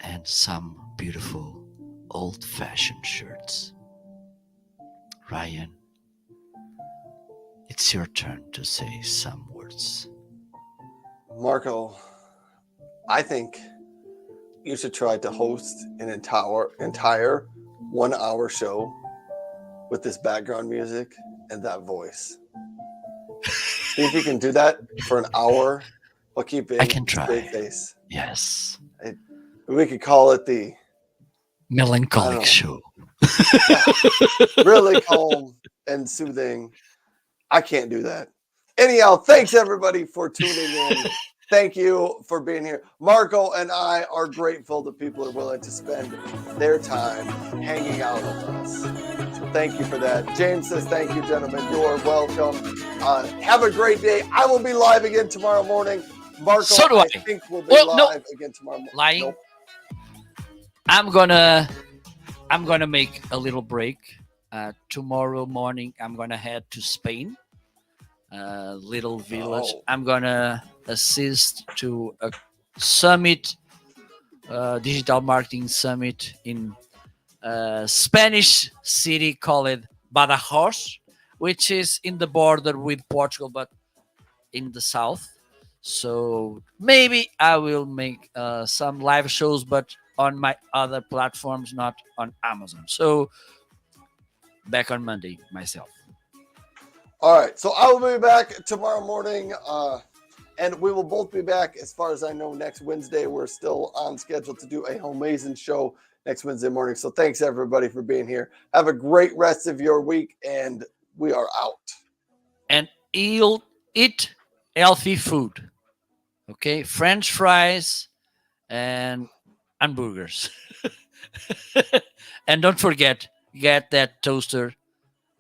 and some beautiful old fashioned shirts. Ryan, it's your turn to say some words. Marco, I think you should try to host an entire 1 hour show with this background music and that voice. See if you can do that for an hour while keeping I can a straight try. face. Yes. We could call it the Melancholic know. show. really calm and soothing. I can't do that. Anyhow, thanks everybody for tuning in. Thank you for being here. Marco and I are grateful that people are willing to spend their time hanging out with us. So thank you for that. James says, thank you, gentlemen. You're welcome. Have a great day. I will be live again tomorrow morning. Marco, So do I I. think will be Well, no. live again tomorrow morning. Lying. Nope. I'm gonna make a little break. Tomorrow morning, I'm gonna head to Spain, little village. Oh. I'm gonna assist to a summit, digital marketing summit in a Spanish city called Badajoz, which is in the border with Portugal, but in the south. So maybe I will make some live shows, but on my other platforms, not on Amazon. So back on Monday myself. All right. So I will be back tomorrow morning. And we will both be back, as far as I know, next Wednesday. We're still on schedule to do a Homeazin show next Wednesday morning. So thanks, everybody, for being here. Have a great rest of your week, and we are out. And eat healthy food. Okay? French fries and hamburgers. And don't forget, get that toaster,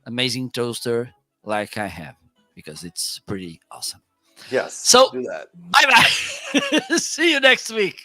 amazing toaster like I have, because it's pretty awesome. Yes. So do that. bye bye. See you next week.